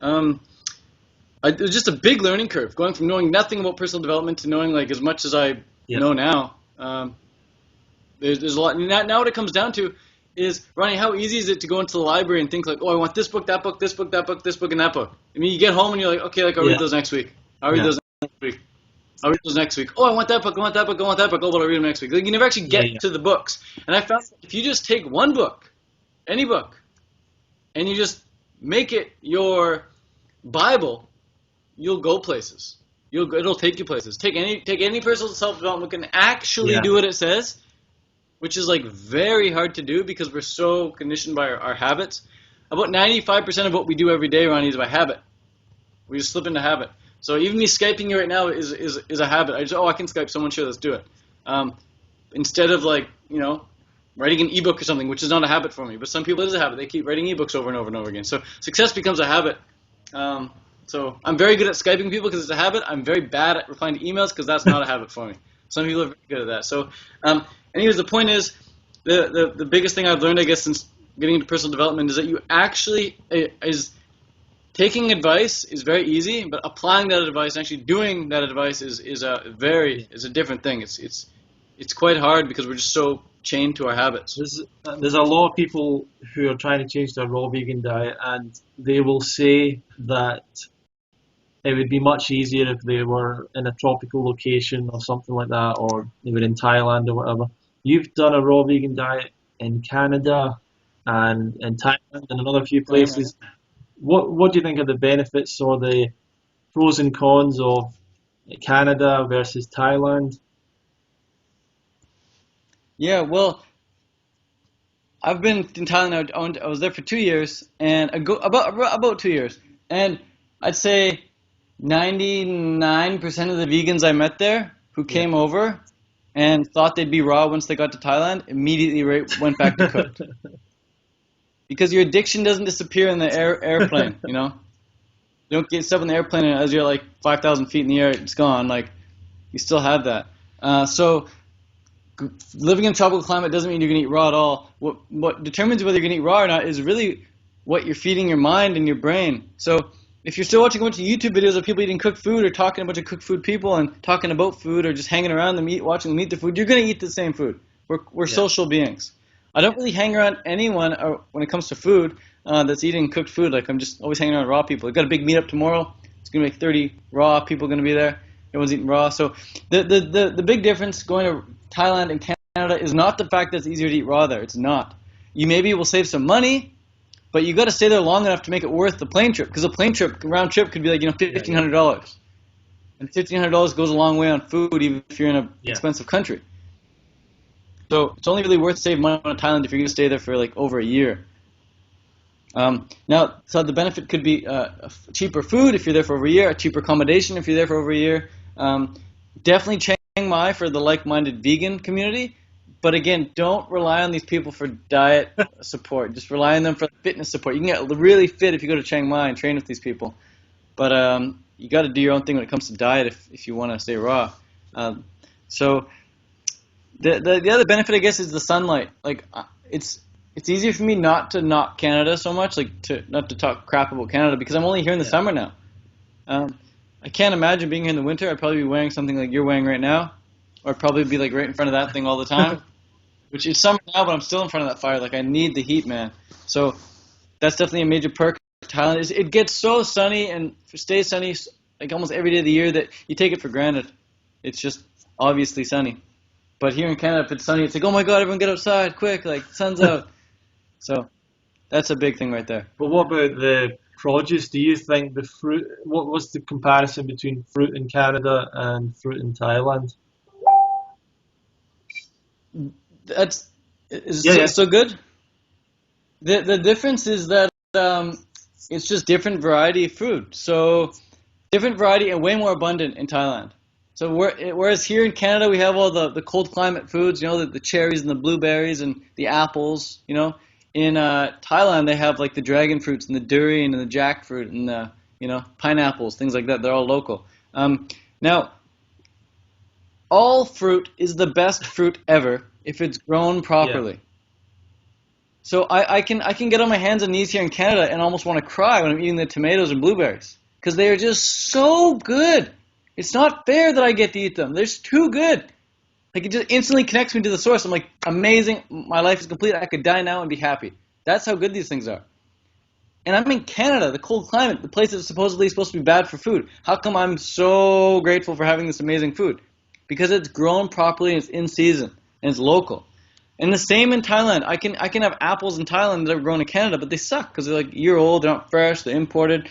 It was just a big learning curve, going from knowing nothing about personal development to knowing like as much as I know now. There's a lot. Now what it comes down to is, Ronnie, how easy is it to go into the library and think like, oh, I want this book, that book, this book, that book, this book, and that book. I mean, you get home and you're like, okay, like I'll read those next week. I'll read those next week. I'll read those next week. Oh, I want that book, I want that book, I want that book. Oh, but I'll read them next week. Like you never actually get to the books. And I found if you just take one book, any book, and you just make it your Bible, you'll go places. It'll take you places. Take any personal self-development book and actually do what it says, which is like very hard to do because we're so conditioned by our habits. About 95% of what we do every day, Ronnie, is by habit. We just slip into habit. So even me Skyping you right now is a habit. I can Skype someone, sure, let's do it. Instead of like, writing an ebook or something, which is not a habit for me. But some people it is a habit. They keep writing ebooks over and over and over again. So success becomes a habit. So I'm very good at Skyping people because it's a habit. I'm very bad at replying to emails because that's not a habit for me. Some people are very good at that. So anyways, the point is, the biggest thing I've learned, I guess, since getting into personal development is that you actually taking advice is very easy, but applying that advice, actually doing that advice is a different thing. It's quite hard because we're just so chained to our habits. There's a lot of people who are trying to change to a raw vegan diet, and they will say that it would be much easier if they were in a tropical location or something like that, or they were in Thailand or whatever. You've done a raw vegan diet in Canada and in Thailand and another few places. What do you think are the benefits or the pros and cons of Canada versus Thailand? Yeah, well, I've been in Thailand now. I was there for 2 years, and about 2 years, and I'd say 99% of the vegans I met there who came over and thought they'd be raw once they got to Thailand immediately went back to cooked. Because your addiction doesn't disappear in the airplane, You don't get stuff in the airplane and as you're like 5,000 feet in the air, it's gone. Like, you still have that. So living in a tropical climate doesn't mean you're going to eat raw at all. What determines whether you're going to eat raw or not is really what you're feeding your mind and your brain. So if you're still watching a bunch of YouTube videos of people eating cooked food or talking to a bunch of cooked food people and talking about food or just hanging around them, watching them eat the food, you're going to eat the same food. We're social beings. I don't really hang around anyone when it comes to food that's eating cooked food. Like I'm just always hanging around raw people. I've got a big meetup tomorrow. It's going to be like 30 raw people going to be there. Everyone's eating raw. So the big difference going to Thailand and Canada is not the fact that it's easier to eat raw there. It's not. You maybe will save some money, but you got to stay there long enough to make it worth the plane trip. Because a plane trip, round trip, could be like $1,500, and $1,500 goes a long way on food, even if you're in an expensive country. So it's only really worth saving money on Thailand if you're going to stay there for like over a year. Now, so the benefit could be cheaper food if you're there for over a year, a cheaper accommodation if you're there for over a year. Definitely Chiang Mai for the like-minded vegan community. But again, don't rely on these people for diet support. Just rely on them for fitness support. You can get really fit if you go to Chiang Mai and train with these people. But you got to do your own thing when it comes to diet if you want to stay raw. So the other benefit, I guess, is the sunlight. Like it's it's easier for me not to knock Canada so much, like not to talk crap about Canada, because I'm only here in the summer now. I can't imagine being here in the winter. I'd probably be wearing something like you're wearing right now, or I'd probably be like right in front of that thing all the time. Which it's summer now, but I'm still in front of that fire. Like I need the heat, man. So that's definitely a major perk of Thailand. Is it gets so sunny and stays sunny like almost every day of the year that you take it for granted. It's just obviously sunny. But here in Canada, if it's sunny, it's like, oh my God, everyone get outside, quick, like sun's out. So that's a big thing right there. But what about the produce? Do you think the fruit? What was the comparison between fruit in Canada and fruit in Thailand? Is so good. The difference is that it's just different variety of fruit. So different variety and way more abundant in Thailand. So whereas here in Canada we have all the cold climate foods, the cherries and the blueberries and the apples, In Thailand they have like the dragon fruits and the durian and the jackfruit and the pineapples, things like that. They're all local. Now, all fruit is the best fruit ever if it's grown properly. Yeah. So I can get on my hands and knees here in Canada and almost want to cry when I'm eating the tomatoes and blueberries because they are just so good. It's not fair that I get to eat them. They're just too good. Like it just instantly connects me to the source. I'm like, amazing. My life is complete. I could die now and be happy. That's how good these things are. And I'm in Canada, the cold climate, the place that's supposedly supposed to be bad for food. How come I'm so grateful for having this amazing food? Because it's grown properly and it's in season and it's local. And the same in Thailand. I can have apples in Thailand that are grown in Canada, but they suck because they're like a year old, they're not fresh, they're imported.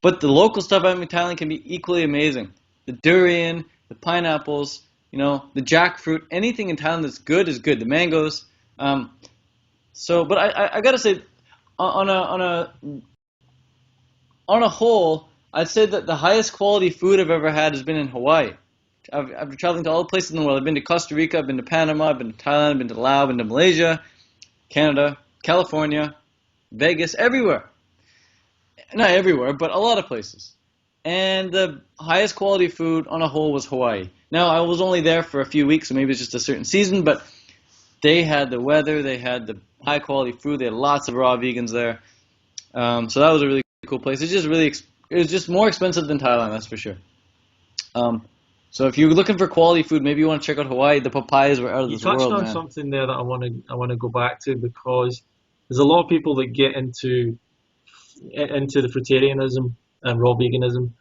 But the local stuff out in Thailand can be equally amazing. The durian, the pineapples, the jackfruit, anything in Thailand that's good is good. The mangoes. But I gotta say, on a whole, I'd say that the highest quality food I've ever had has been in Hawaii. I've been traveling to all the places in the world. I've been to Costa Rica, I've been to Panama, I've been to Thailand, I've been to Laos, I've been to Malaysia, Canada, California, Vegas, everywhere. Not everywhere, but a lot of places. And the highest quality food on a whole was Hawaii. Now, I was only there for a few weeks, so maybe it's just a certain season, but they had the weather, they had the high quality food, they had lots of raw vegans there. So that was a really cool place. It was just more expensive than Thailand, that's for sure. So if you're looking for quality food, maybe you want to check out Hawaii. The papayas were out of this world, man. You touched on something there that I want to go back to, because there's a lot of people that get into the fruitarianism and raw veganism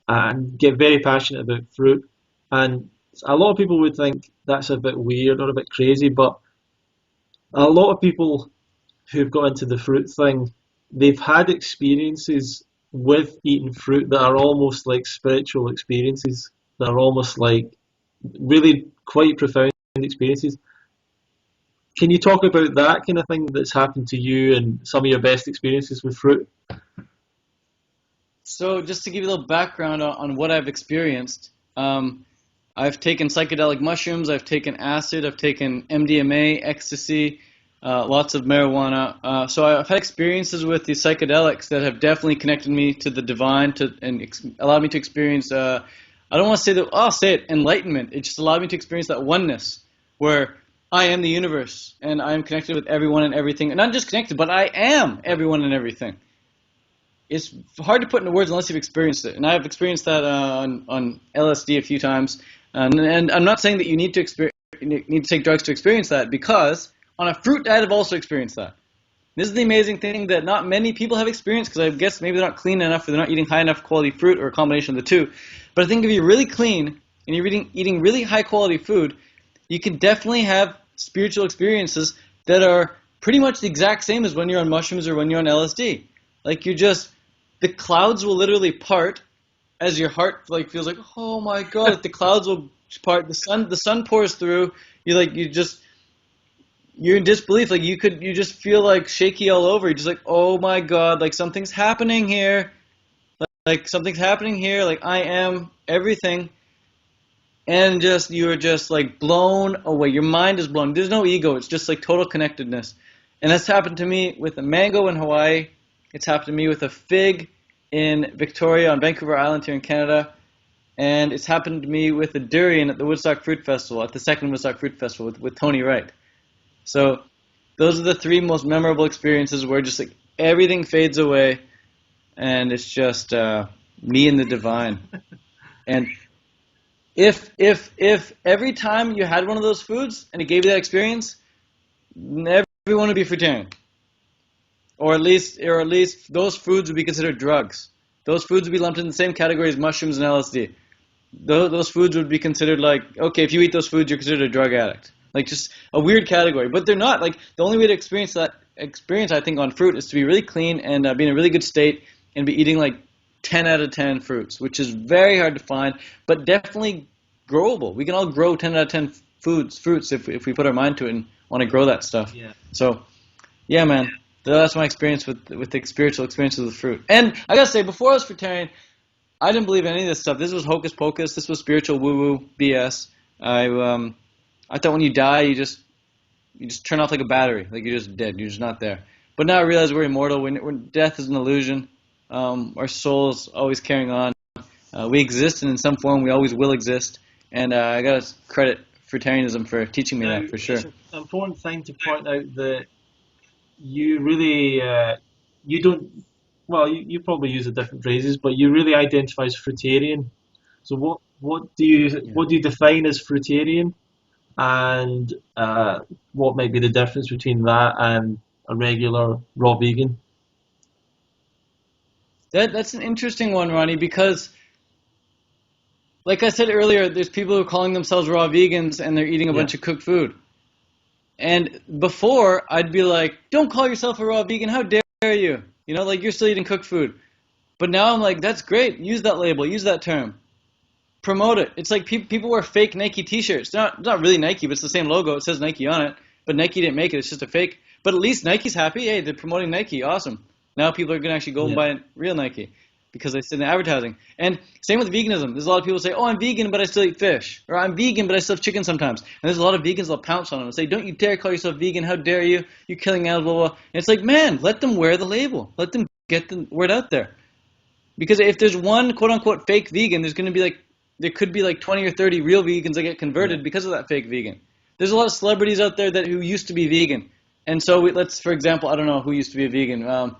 and get very passionate about fruit. And a lot of people would think that's a bit weird or a bit crazy, but a lot of people who've got into the fruit thing, they've had experiences with eating fruit that are almost like spiritual experiences. They're almost like really quite profound experiences. Can you talk about that kind of thing that's happened to you and some of your best experiences with fruit? So just to give you a little background on what I've experienced, I've taken psychedelic mushrooms, I've taken acid, I've taken MDMA, ecstasy, lots of marijuana. So I've had experiences with these psychedelics that have definitely connected me to the divine and allowed me to experience I don't want to say that, I'll say it, enlightenment. It just allowed me to experience that oneness where I am the universe and I am connected with everyone and everything. And not just connected, but I am everyone and everything. It's hard to put into words unless you've experienced it. And I've experienced that on LSD a few times. And I'm not saying that you need to take drugs to experience that, because on a fruit diet I've also experienced that. This is the amazing thing that not many people have experienced, because I guess maybe they're not clean enough or they're not eating high enough quality fruit, or a combination of the two. But I think if you're really clean and you're eating really high quality food, you can definitely have spiritual experiences that are pretty much the exact same as when you're on mushrooms or when you're on LSD. Like the clouds will literally part as your heart feels like, oh my God, like the clouds will part, the sun pours through, you're in disbelief, like you just feel like shaky all over. You're just like, oh my God, like something's happening here. Like something's happening here, like I am everything. And you're just like blown away. Your mind is blown. There's no ego, it's just like total connectedness. And that's happened to me with a mango in Hawaii. It's happened to me with a fig in Victoria on Vancouver Island here in Canada. And it's happened to me with a durian at the Woodstock Fruit Festival, at the second Woodstock Fruit Festival with Tony Wright. So those are the three most memorable experiences where just like everything fades away, and it's just me and the divine. And if every time you had one of those foods and it gave you that experience, everyone would be fruitarian, or at least those foods would be considered drugs. Those foods would be lumped in the same category as mushrooms and LSD. Those foods would be considered like, okay, if you eat those foods, you're considered a drug addict. Like just a weird category, but they're not. Like the only way to experience that experience, I think, on fruit is to be really clean and be in a really good state and be eating like 10 out of 10 fruits, which is very hard to find, but definitely growable. We can all grow 10 out of 10 fruits if we put our mind to it and want to grow that stuff. Yeah. So, yeah, man, that's my experience with the spiritual experiences with fruit. And I gotta say, before I was fruitarian, I didn't believe any of this stuff. This was hocus pocus. This was spiritual woo-woo BS. I thought when you die, you just turn off like a battery, like you're just dead. You're just not there. But now I realize we're immortal. When death is an illusion. Our soul's always carrying on. We exist, and in some form, we always will exist. And I gotta credit Fruitarianism for teaching me that for sure. It's an important thing to point out that you really you don't. Well, you probably use the different phrases, but you really identify as fruitarian. So what do you define as fruitarian, and what might be the difference between that and a regular raw vegan? That's an interesting one, Ronnie, because like I said earlier, there's people who are calling themselves raw vegans and they're eating a bunch of cooked food. And before, I'd be like, don't call yourself a raw vegan, how dare you? You know, like you're still eating cooked food. But now I'm like, that's great, use that label, use that term. Promote it. It's like people wear fake Nike t-shirts. It's not really Nike, but it's the same logo. It says Nike on it, but Nike didn't make it. It's just a fake. But at least Nike's happy. Hey, they're promoting Nike. Awesome. Now people are going to actually go and buy real Nike because they see the advertising. And same with veganism. There's a lot of people who say, oh, I'm vegan, but I still eat fish. Or I'm vegan, but I still have chicken sometimes. And there's a lot of vegans that'll pounce on them and say, don't you dare call yourself vegan. How dare you? You're killing animals, blah, blah. And it's like, man, let them wear the label. Let them get the word out there. Because if there's one quote-unquote fake vegan, there could be like 20 or 30 real vegans that get converted because of that fake vegan. There's a lot of celebrities out there who used to be vegan. And so for example, I don't know who used to be a vegan.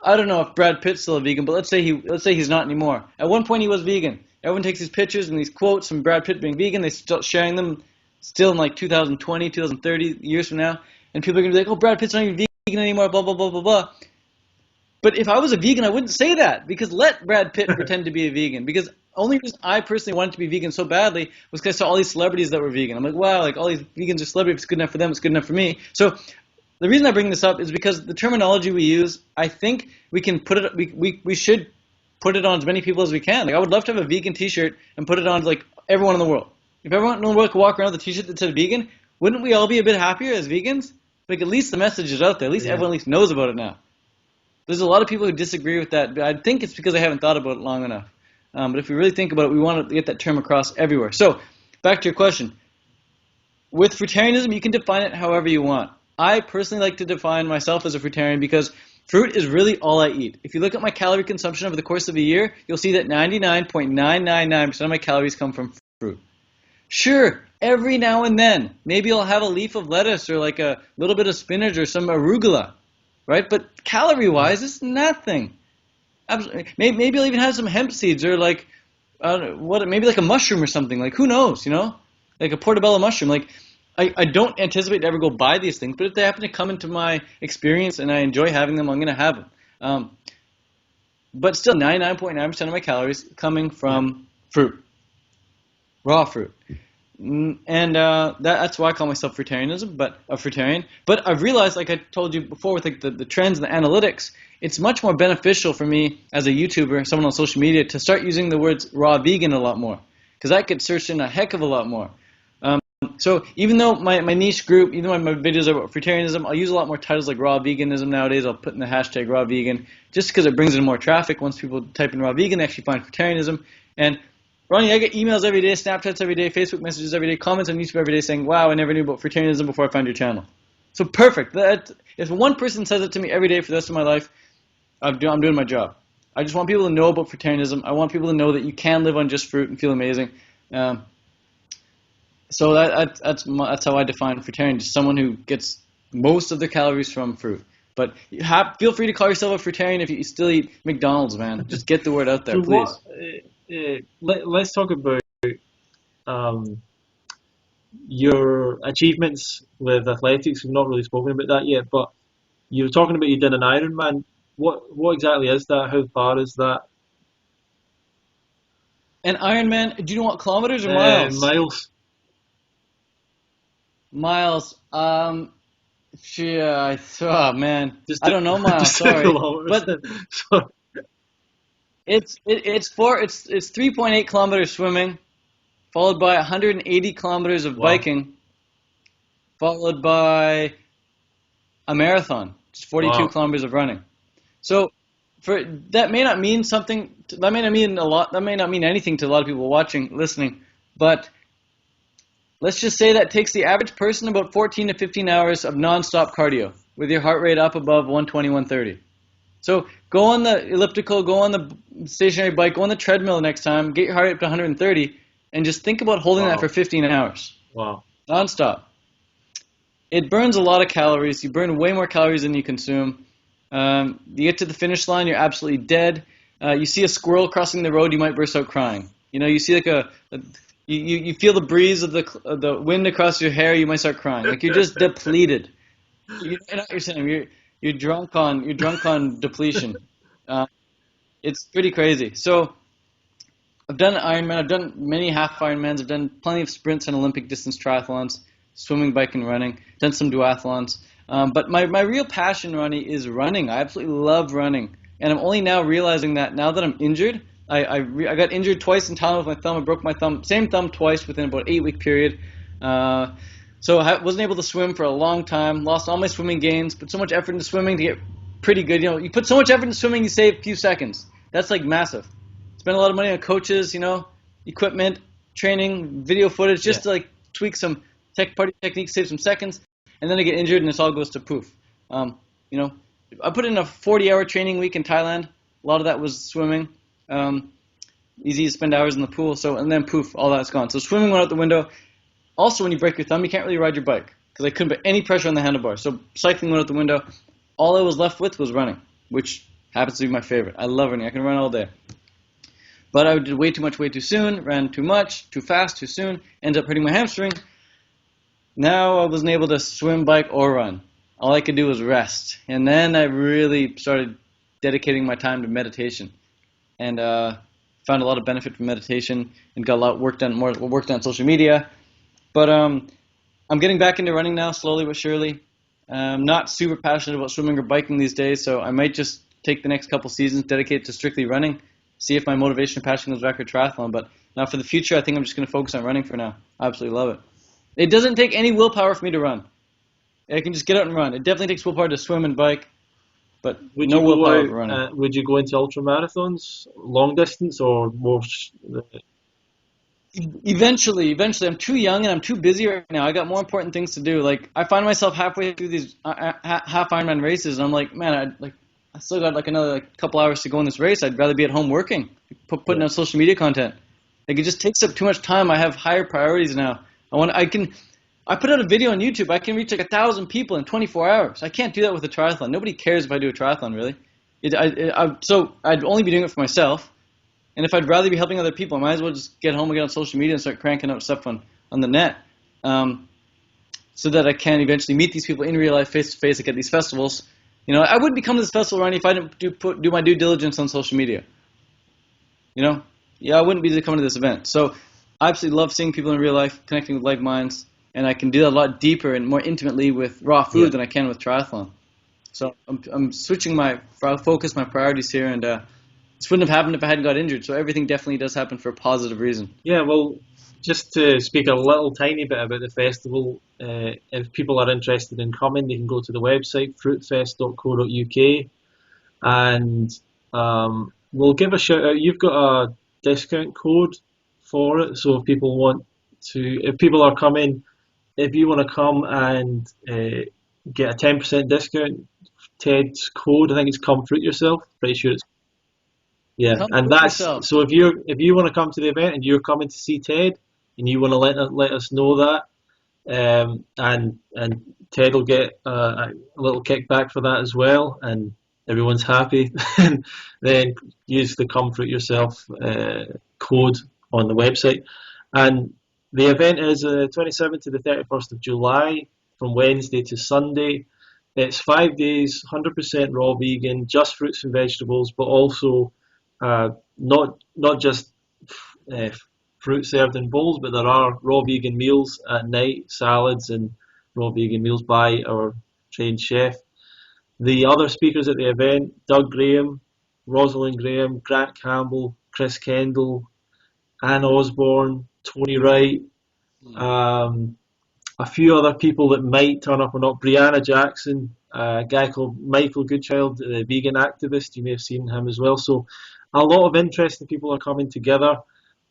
I don't know if Brad Pitt's still a vegan, but let's say he's not anymore. At one point he was vegan. Everyone takes these pictures and these quotes from Brad Pitt being vegan. They start sharing them still in like 2020, 2030 years from now. And people are going to be like, oh, Brad Pitt's not even vegan anymore, blah, blah, blah, blah, blah. But if I was a vegan, I wouldn't say that because let Brad Pitt pretend to be a vegan. Because only reason I personally wanted to be vegan so badly was because I saw all these celebrities that were vegan. I'm like, wow, like all these vegans are celebrities. If it's good enough for them, it's good enough for me. So the reason I bring this up is because the terminology we use, I think we can put it. We should put it on as many people as we can. Like I would love to have a vegan T-shirt and put it on like everyone in the world. If everyone in the world could walk around with a T-shirt that said vegan, wouldn't we all be a bit happier as vegans? Like at least the message is out there. At least everyone at least knows about it now. There's a lot of people who disagree with that, but I think it's because they haven't thought about it long enough. But if we really think about it, we want to get that term across everywhere. So back to your question. With fruitarianism, you can define it however you want. I personally like to define myself as a fruitarian because fruit is really all I eat. If you look at my calorie consumption over the course of a year, you'll see that 99.999% of my calories come from fruit. Sure, every now and then, maybe I'll have a leaf of lettuce or like a little bit of spinach or some arugula, right? But calorie-wise, it's nothing. Maybe I'll even have some hemp seeds or like, maybe like a mushroom or something. Like, who knows, you know? Like a portobello mushroom. Like, I don't anticipate to ever go buy these things, but if they happen to come into my experience and I enjoy having them, I'm going to have them. But still, 99.9% of my calories coming from fruit, raw fruit. And that's why I call myself fruitarian. But I've realized, like I told you before, with like the trends and the analytics, it's much more beneficial for me as a YouTuber, someone on social media, to start using the words raw vegan a lot more, because I get searched in a heck of a lot more. So even though my niche group, even though my videos are about fruitarianism, I'll use a lot more titles like raw veganism nowadays. I'll put in the hashtag raw vegan just because it brings in more traffic. Once people type in raw vegan, they actually find fruitarianism. And Ronnie, I get emails every day, Snapchats every day, Facebook messages every day, comments on YouTube every day saying, wow, I never knew about fruitarianism before I found your channel. So perfect. If one person says it to me every day for the rest of my life, I'm doing my job. I just want people to know about fruitarianism. I want people to know that you can live on just fruit and feel amazing. So that's how I define fruitarian, just someone who gets most of their calories from fruit. But feel free to call yourself a fruitarian if you still eat McDonald's, man. Just get the word out there, So please. let's talk about um, your achievements with athletics. We've not really spoken about that yet, but you were talking about you did an Ironman. What exactly is that? How far is that? An Ironman, do you know what, kilometers or miles? Miles. Miles. Yeah, oh man, I don't know miles. Just Sorry, kilometers. but So, it's 3.8 kilometers swimming, followed by 180 kilometers of wow. biking, followed by a marathon, just 42 Wow. kilometers of running. So that may not mean something. That may not mean a lot. That may not mean anything to a lot of people watching, listening. But let's just say that takes the average person about 14 to 15 hours of non-stop cardio with your heart rate up above 120, 130. So go on the elliptical, go on the stationary bike, go on the treadmill next time, get your heart rate up to 130, and just think about holding that for 15 hours. Wow. Non-stop. It burns a lot of calories. You burn way more calories than you consume. You get to the finish line, you're absolutely dead. You see a squirrel crossing the road, you might burst out crying. You see like you feel the breeze of the wind across your hair, you might start crying. Like you're just depleted. You know what you're saying? You're drunk on depletion. It's pretty crazy. So I've done Ironman. I've done many half Ironmans. I've done plenty of sprints and Olympic distance triathlons, swimming, biking, running. Done some duathlons. But my real passion, Ronnie, is running. I absolutely love running. And I'm only now realizing that now that I'm injured. I got injured twice in Thailand with my thumb. I broke my thumb, same thumb twice within about 8-week period. So I wasn't able to swim for a long time. Lost all my swimming gains. Put so much effort into swimming to get pretty good. You put so much effort into swimming, you save a few seconds. That's like massive. Spend a lot of money on coaches, equipment, training, video footage, just to like tweak some party techniques, save some seconds, and then I get injured and this all goes to poof. I put in a 40-hour training week in Thailand. A lot of that was swimming. Easy to spend hours in the pool. And then poof, all that's gone. So swimming went out the window. Also, when you break your thumb, you can't really ride your bike because I couldn't put any pressure on the handlebars. So cycling went out the window. All I was left with was running, which happens to be my favorite. I love running. I can run all day. But I did way too much, way too soon, ran too much, too fast, too soon, ended up hurting my hamstring. Now I wasn't able to swim, bike, or run. All I could do was rest. And then I really started dedicating my time to meditation. And found a lot of benefit from meditation and got a lot more work done on social media. But I'm getting back into running now, slowly but surely. I'm not super passionate about swimming or biking these days, so I might just take the next couple seasons, dedicate to strictly running, see if my motivation and passion goes back for triathlon. But now for the future, I think I'm just going to focus on running for now. I absolutely love it. It doesn't take any willpower for me to run. I can just get out and run. It definitely takes willpower to swim and bike, but no willpower for running. Would you go into ultra marathons, long distance, or more? Eventually, I'm too young and I'm too busy right now. I got more important things to do. Like I find myself halfway through these half Ironman races, and I'm like, man, I still got like another couple hours to go in this race. I'd rather be at home working, putting out social media content. Like it just takes up too much time. I have higher priorities now. I put out a video on YouTube. I can reach like 1,000 people in 24 hours. I can't do that with a triathlon. Nobody cares if I do a triathlon, really. So I'd only be doing it for myself. And if I'd rather be helping other people, I might as well just get home and get on social media and start cranking out stuff on the net, so that I can eventually meet these people in real life, face to face, like at these festivals. I wouldn't be coming to this festival, Ronnie, if I didn't do my due diligence on social media. I wouldn't be coming to this event. So I absolutely love seeing people in real life, connecting with like minds, and I can do that a lot deeper and more intimately with raw food than I can with triathlon. So I'm switching my focus, my priorities here, and this wouldn't have happened if I hadn't got injured. So everything definitely does happen for a positive reason. Yeah, well, just to speak a little tiny bit about the festival, if people are interested in coming, they can go to the website, fruitfest.co.uk, and we'll give a shout out. You've got a discount code for it, so if people are coming, if you want to come and get a 10% discount, Ted's code, I think it's Come Fruit Yourself. Pretty sure it's and that's yourself. So if you want to come to the event and you're coming to see Ted and you want to let us know that, and Ted will get a little kickback for that as well, and everyone's happy. And then use the Come Fruit Yourself code on the website. And the event is 27th to the 31st of July, from Wednesday to Sunday. It's 5 days, 100% raw vegan, just fruits and vegetables, but also not just uh, fruit served in bowls, but there are raw vegan meals at night, salads and raw vegan meals by our trained chef. The other speakers at the event: Doug Graham, Rosalind Graham, Grant Campbell, Chris Kendall, Anne Osborne, Tony Wright, a few other people that might turn up or not. Brianna Jackson, a guy called Michael Goodchild, the vegan activist. You may have seen him as well. So a lot of interesting people are coming together.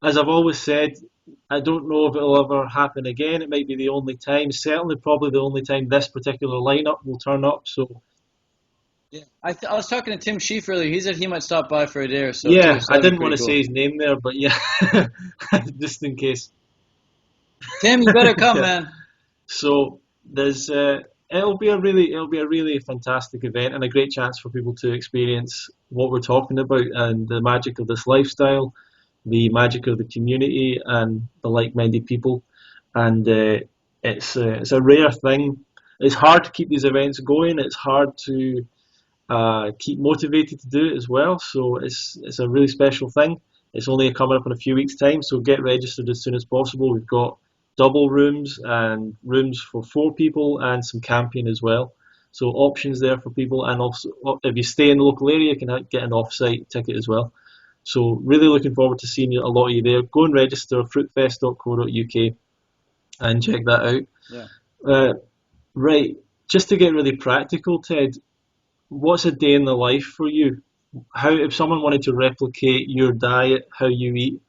As I've always said, I don't know if it'll ever happen again. It might be the only time, certainly probably the only time this particular lineup will turn up. So Yeah, I was talking to Tim Sheaf earlier. He said he might stop by for a day or so. yeah, too, so I that'd be didn't want to pretty say his name there, but yeah, just in case. Tim, you better come, Yeah. man. So there's it'll be a really fantastic event and a great chance for people to experience what we're talking about and the magic of this lifestyle, the magic of the community and the like-minded people. And it's a rare thing. It's hard to keep these events going. It's hard to keep motivated to do it as well. So it's a really special thing. It's only coming up in a few weeks' time, so get registered as soon as possible. We've got double rooms and rooms for 4 people and some camping as well. So options there for people, and also if you stay in the local area, you can get an off-site ticket as well. So really looking forward to seeing a lot of you there. Go and register fruitfest.co.uk and check that out. Yeah. Right, just to get really practical, Ted, what's a day in the life for you? How, if someone wanted to replicate your diet, how you eat,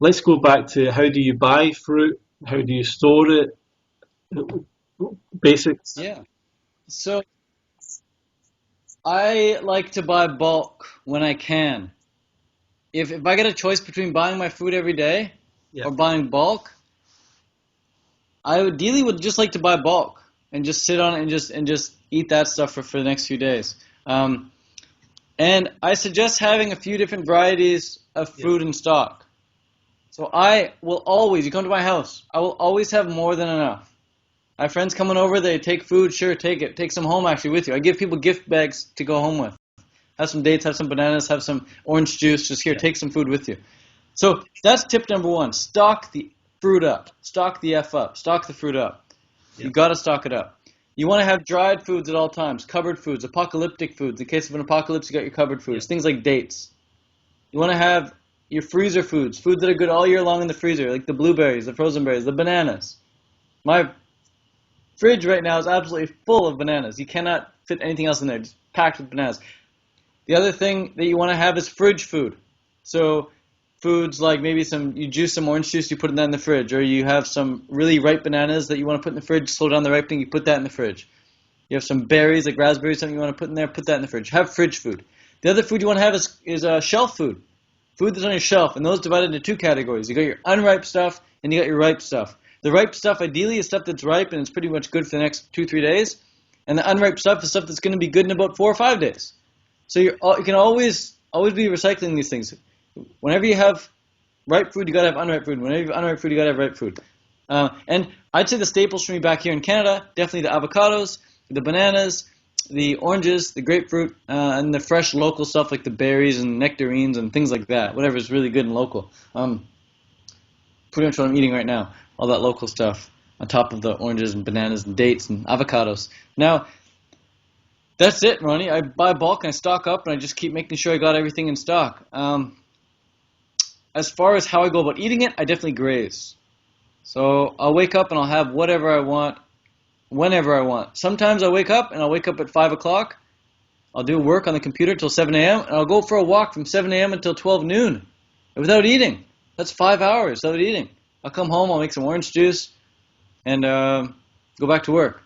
let's go back to how do you buy fruit? How do you store it? Basics. Yeah. So I like to buy bulk when I can. If I get a choice between buying my food every day Yeah. or buying bulk, I ideally would just like to buy bulk and just sit on it and just eat that stuff for the next few days. And I suggest having a few different varieties of food in stock. So I will always, you come to my house, I will always have more than enough. I have friends coming over, they take food, sure, take it. Take some home actually with you. I give people gift bags to go home with. Have some dates, have some bananas, have some orange juice, just here, take some food with you. So that's tip number 1. Stock the fruit up. Stock the F up. Stock the fruit up. You got to stock it up. You want to have dried foods at all times, covered foods, apocalyptic foods. In case of an apocalypse, you got your covered foods, things like dates. You want to have your freezer foods, foods that are good all year long in the freezer, like the blueberries, the frozen berries, the bananas. My fridge right now is absolutely full of bananas. You cannot fit anything else in there, just packed with bananas. The other thing that you want to have is fridge food. So foods like maybe you juice some orange juice, you put that in the fridge, or you have some really ripe bananas that you want to put in the fridge, slow down the ripening, you put that in the fridge. You have some berries like raspberries, something you want to put in there, put that in the fridge. Have fridge food. The other food you want to have is shelf food. Food that's on your shelf, and those divided into 2 categories. You got your unripe stuff, and you got your ripe stuff. The ripe stuff ideally is stuff that's ripe and it's pretty much good for the next 2-3 days, and the unripe stuff is stuff that's going to be good in about 4 or 5 days. So you can always be recycling these things. Whenever you have ripe food, you got to have unripe food. Whenever you have unripe food, you got to have ripe food. And I'd say the staples for me back here in Canada, definitely the avocados, the bananas, the oranges, the grapefruit, and the fresh local stuff like the berries and nectarines and things like that. Whatever is really good and local. Pretty much what I'm eating right now. All that local stuff on top of the oranges and bananas and dates and avocados. Now, that's it, Ronnie. I buy bulk and I stock up and I just keep making sure I got everything in stock. As far as how I go about eating it, I definitely graze. So I'll wake up and I'll have whatever I want, whenever I want. Sometimes I wake up and I'll wake up at 5 o'clock. I'll do work on the computer till 7 a.m. and I'll go for a walk from 7 a.m. until 12 noon without eating. That's 5 hours without eating. I'll come home, I'll make some orange juice and go back to work.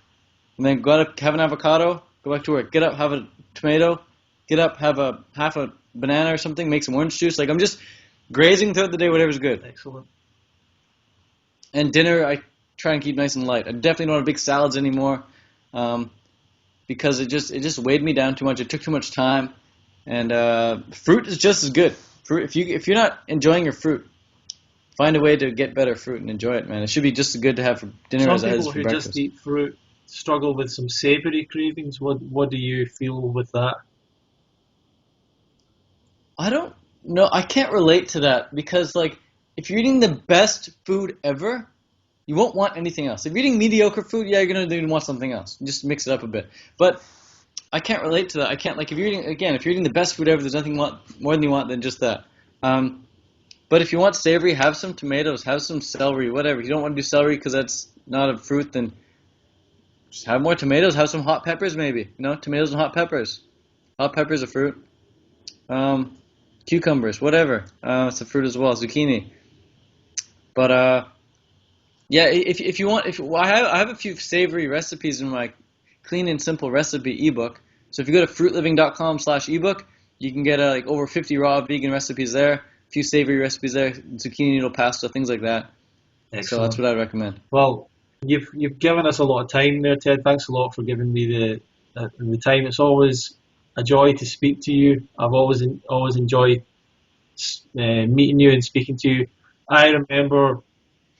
And then go out, have an avocado, go back to work. Get up, have a tomato. Get up, have half a banana or something, make some orange juice. Like I'm just grazing throughout the day, whatever's good. Excellent. And dinner, I try and keep nice and light. I definitely don't have big salads anymore, because it just weighed me down too much. It took too much time, and fruit is just as good. Fruit, if you're not enjoying your fruit, find a way to get better fruit and enjoy it, man. It should be just as good to have for dinner as it is for breakfast. Some people who just eat fruit struggle with some savory cravings. What do you feel with that? I don't know. I can't relate to that because, like, if you're eating the best food ever, you won't want anything else. If you're eating mediocre food, yeah, you're gonna want something else. Just mix it up a bit. But I can't relate to that. I can't, like, if you're eating the best food ever, there's nothing more than you want than just that. But if you want savory, have some tomatoes, have some celery, whatever. If you don't want to do celery because that's not a fruit, then just have more tomatoes. Have some hot peppers, maybe. Tomatoes and hot peppers. Hot peppers are fruit. Cucumbers, whatever. It's a fruit as well. Zucchini. But yeah, if you want, I have a few savory recipes in my clean and simple recipe ebook. So if you go to fruitliving.com/ebook, you can get like over 50 raw vegan recipes there, a few savory recipes there, zucchini noodle pasta, things like that. Excellent. So that's what I recommend. Well, you've given us a lot of time there, Ted. Thanks a lot for giving me the time. It's always a joy to speak to you. I've always enjoyed meeting you and speaking to you. I remember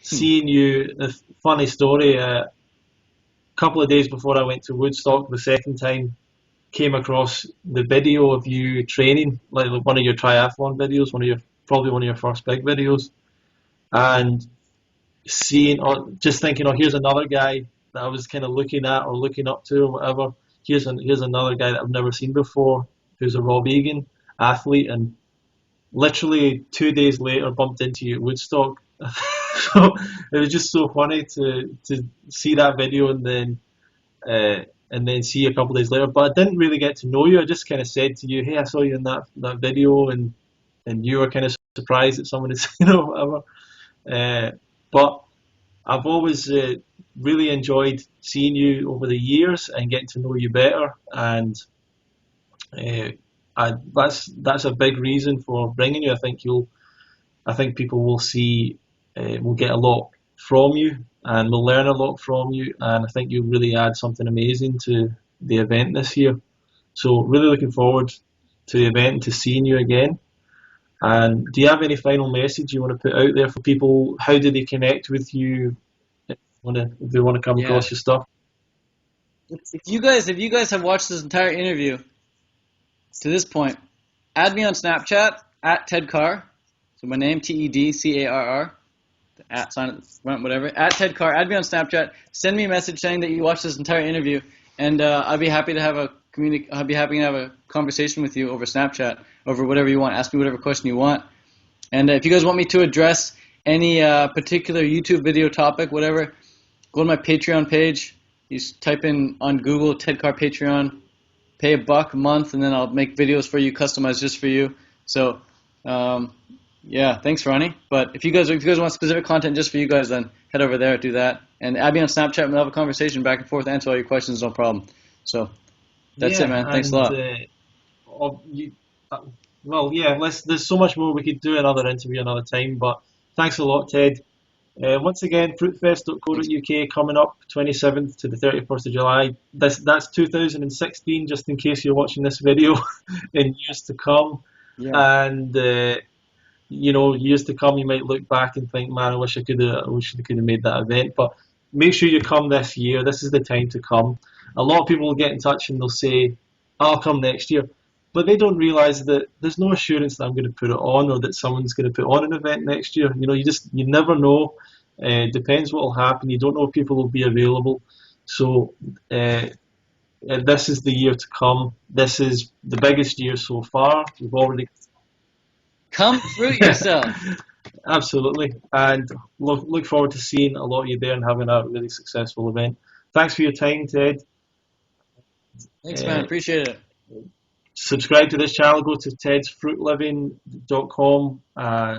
seeing you. A funny story. A couple of days before I went to Woodstock the second time, came across the video of you training, like one of your triathlon videos, probably one of your first big videos, and just thinking, here's another guy that I was kind of looking at or looking up to or whatever. Here's another guy that I've never seen before, who's a raw vegan athlete, and literally 2 days later bumped into you at Woodstock. So it was just so funny to see that video and then see you a couple of days later. But I didn't really get to know you. I just kind of said to you, hey, I saw you in that video, and you were kind of surprised that someone had seen it or whatever. But I've always really enjoyed seeing you over the years and getting to know you better, and that's a big reason for bringing you. I think people will see, will get a lot from you, and we'll learn a lot from you, and I think you'll really add something amazing to the event this year. So really looking forward to the event and to seeing you again. And do you have any final message you want to put out there for people? How do they connect with you if they want to come across your stuff? If you guys have watched this entire interview to this point, add me on Snapchat at Ted Carr. So my name, TEDCARR, at sign at the front, whatever. At Ted Carr. Add me on Snapchat. Send me a message saying that you watched this entire interview, and I'd be happy to have a conversation with you over Snapchat, over whatever you want. Ask me whatever question you want. And if you guys want me to address any particular YouTube video topic, whatever, go to my Patreon page. You just type in on Google Ted Carr Patreon, pay $1 a month, and then I'll make videos for you, customized just for you. So, yeah, thanks, Ronnie. But if you guys want specific content just for you guys, then head over there, do that. And add me on Snapchat, and we'll have a conversation back and forth, answer all your questions, no problem. So that's it, man. Thanks a lot. There's so much more we could do another interview another time, but thanks a lot, Ted. Once again, fruitfest.co.uk coming up 27th to the 31st of July. That's 2016, just in case you're watching this video in years to come. Yeah. And years to come, you might look back and think, man, I wish I could have made that event. But make sure you come this year. This is the time to come. A lot of people will get in touch and they'll say, I'll come next year. But they don't realise that there's no assurance that I'm going to put it on or that someone's going to put on an event next year. You never know. Depends what will happen. You don't know if people will be available. So this is the year to come. This is the biggest year so far. We've already come fruit yourself. Absolutely, and look forward to seeing a lot of you there and having a really successful event. Thanks for your time, Ted. Thanks, man. Appreciate it. Subscribe to this channel. Go to tedsfruitliving.com.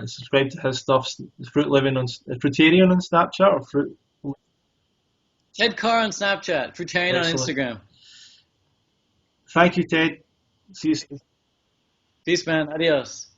Subscribe to his stuff. Fruitarian on Snapchat or Fruit. Ted Carr on Snapchat. Fruitarian on Instagram. Thank you, Ted. See you soon. Peace, man. Adios.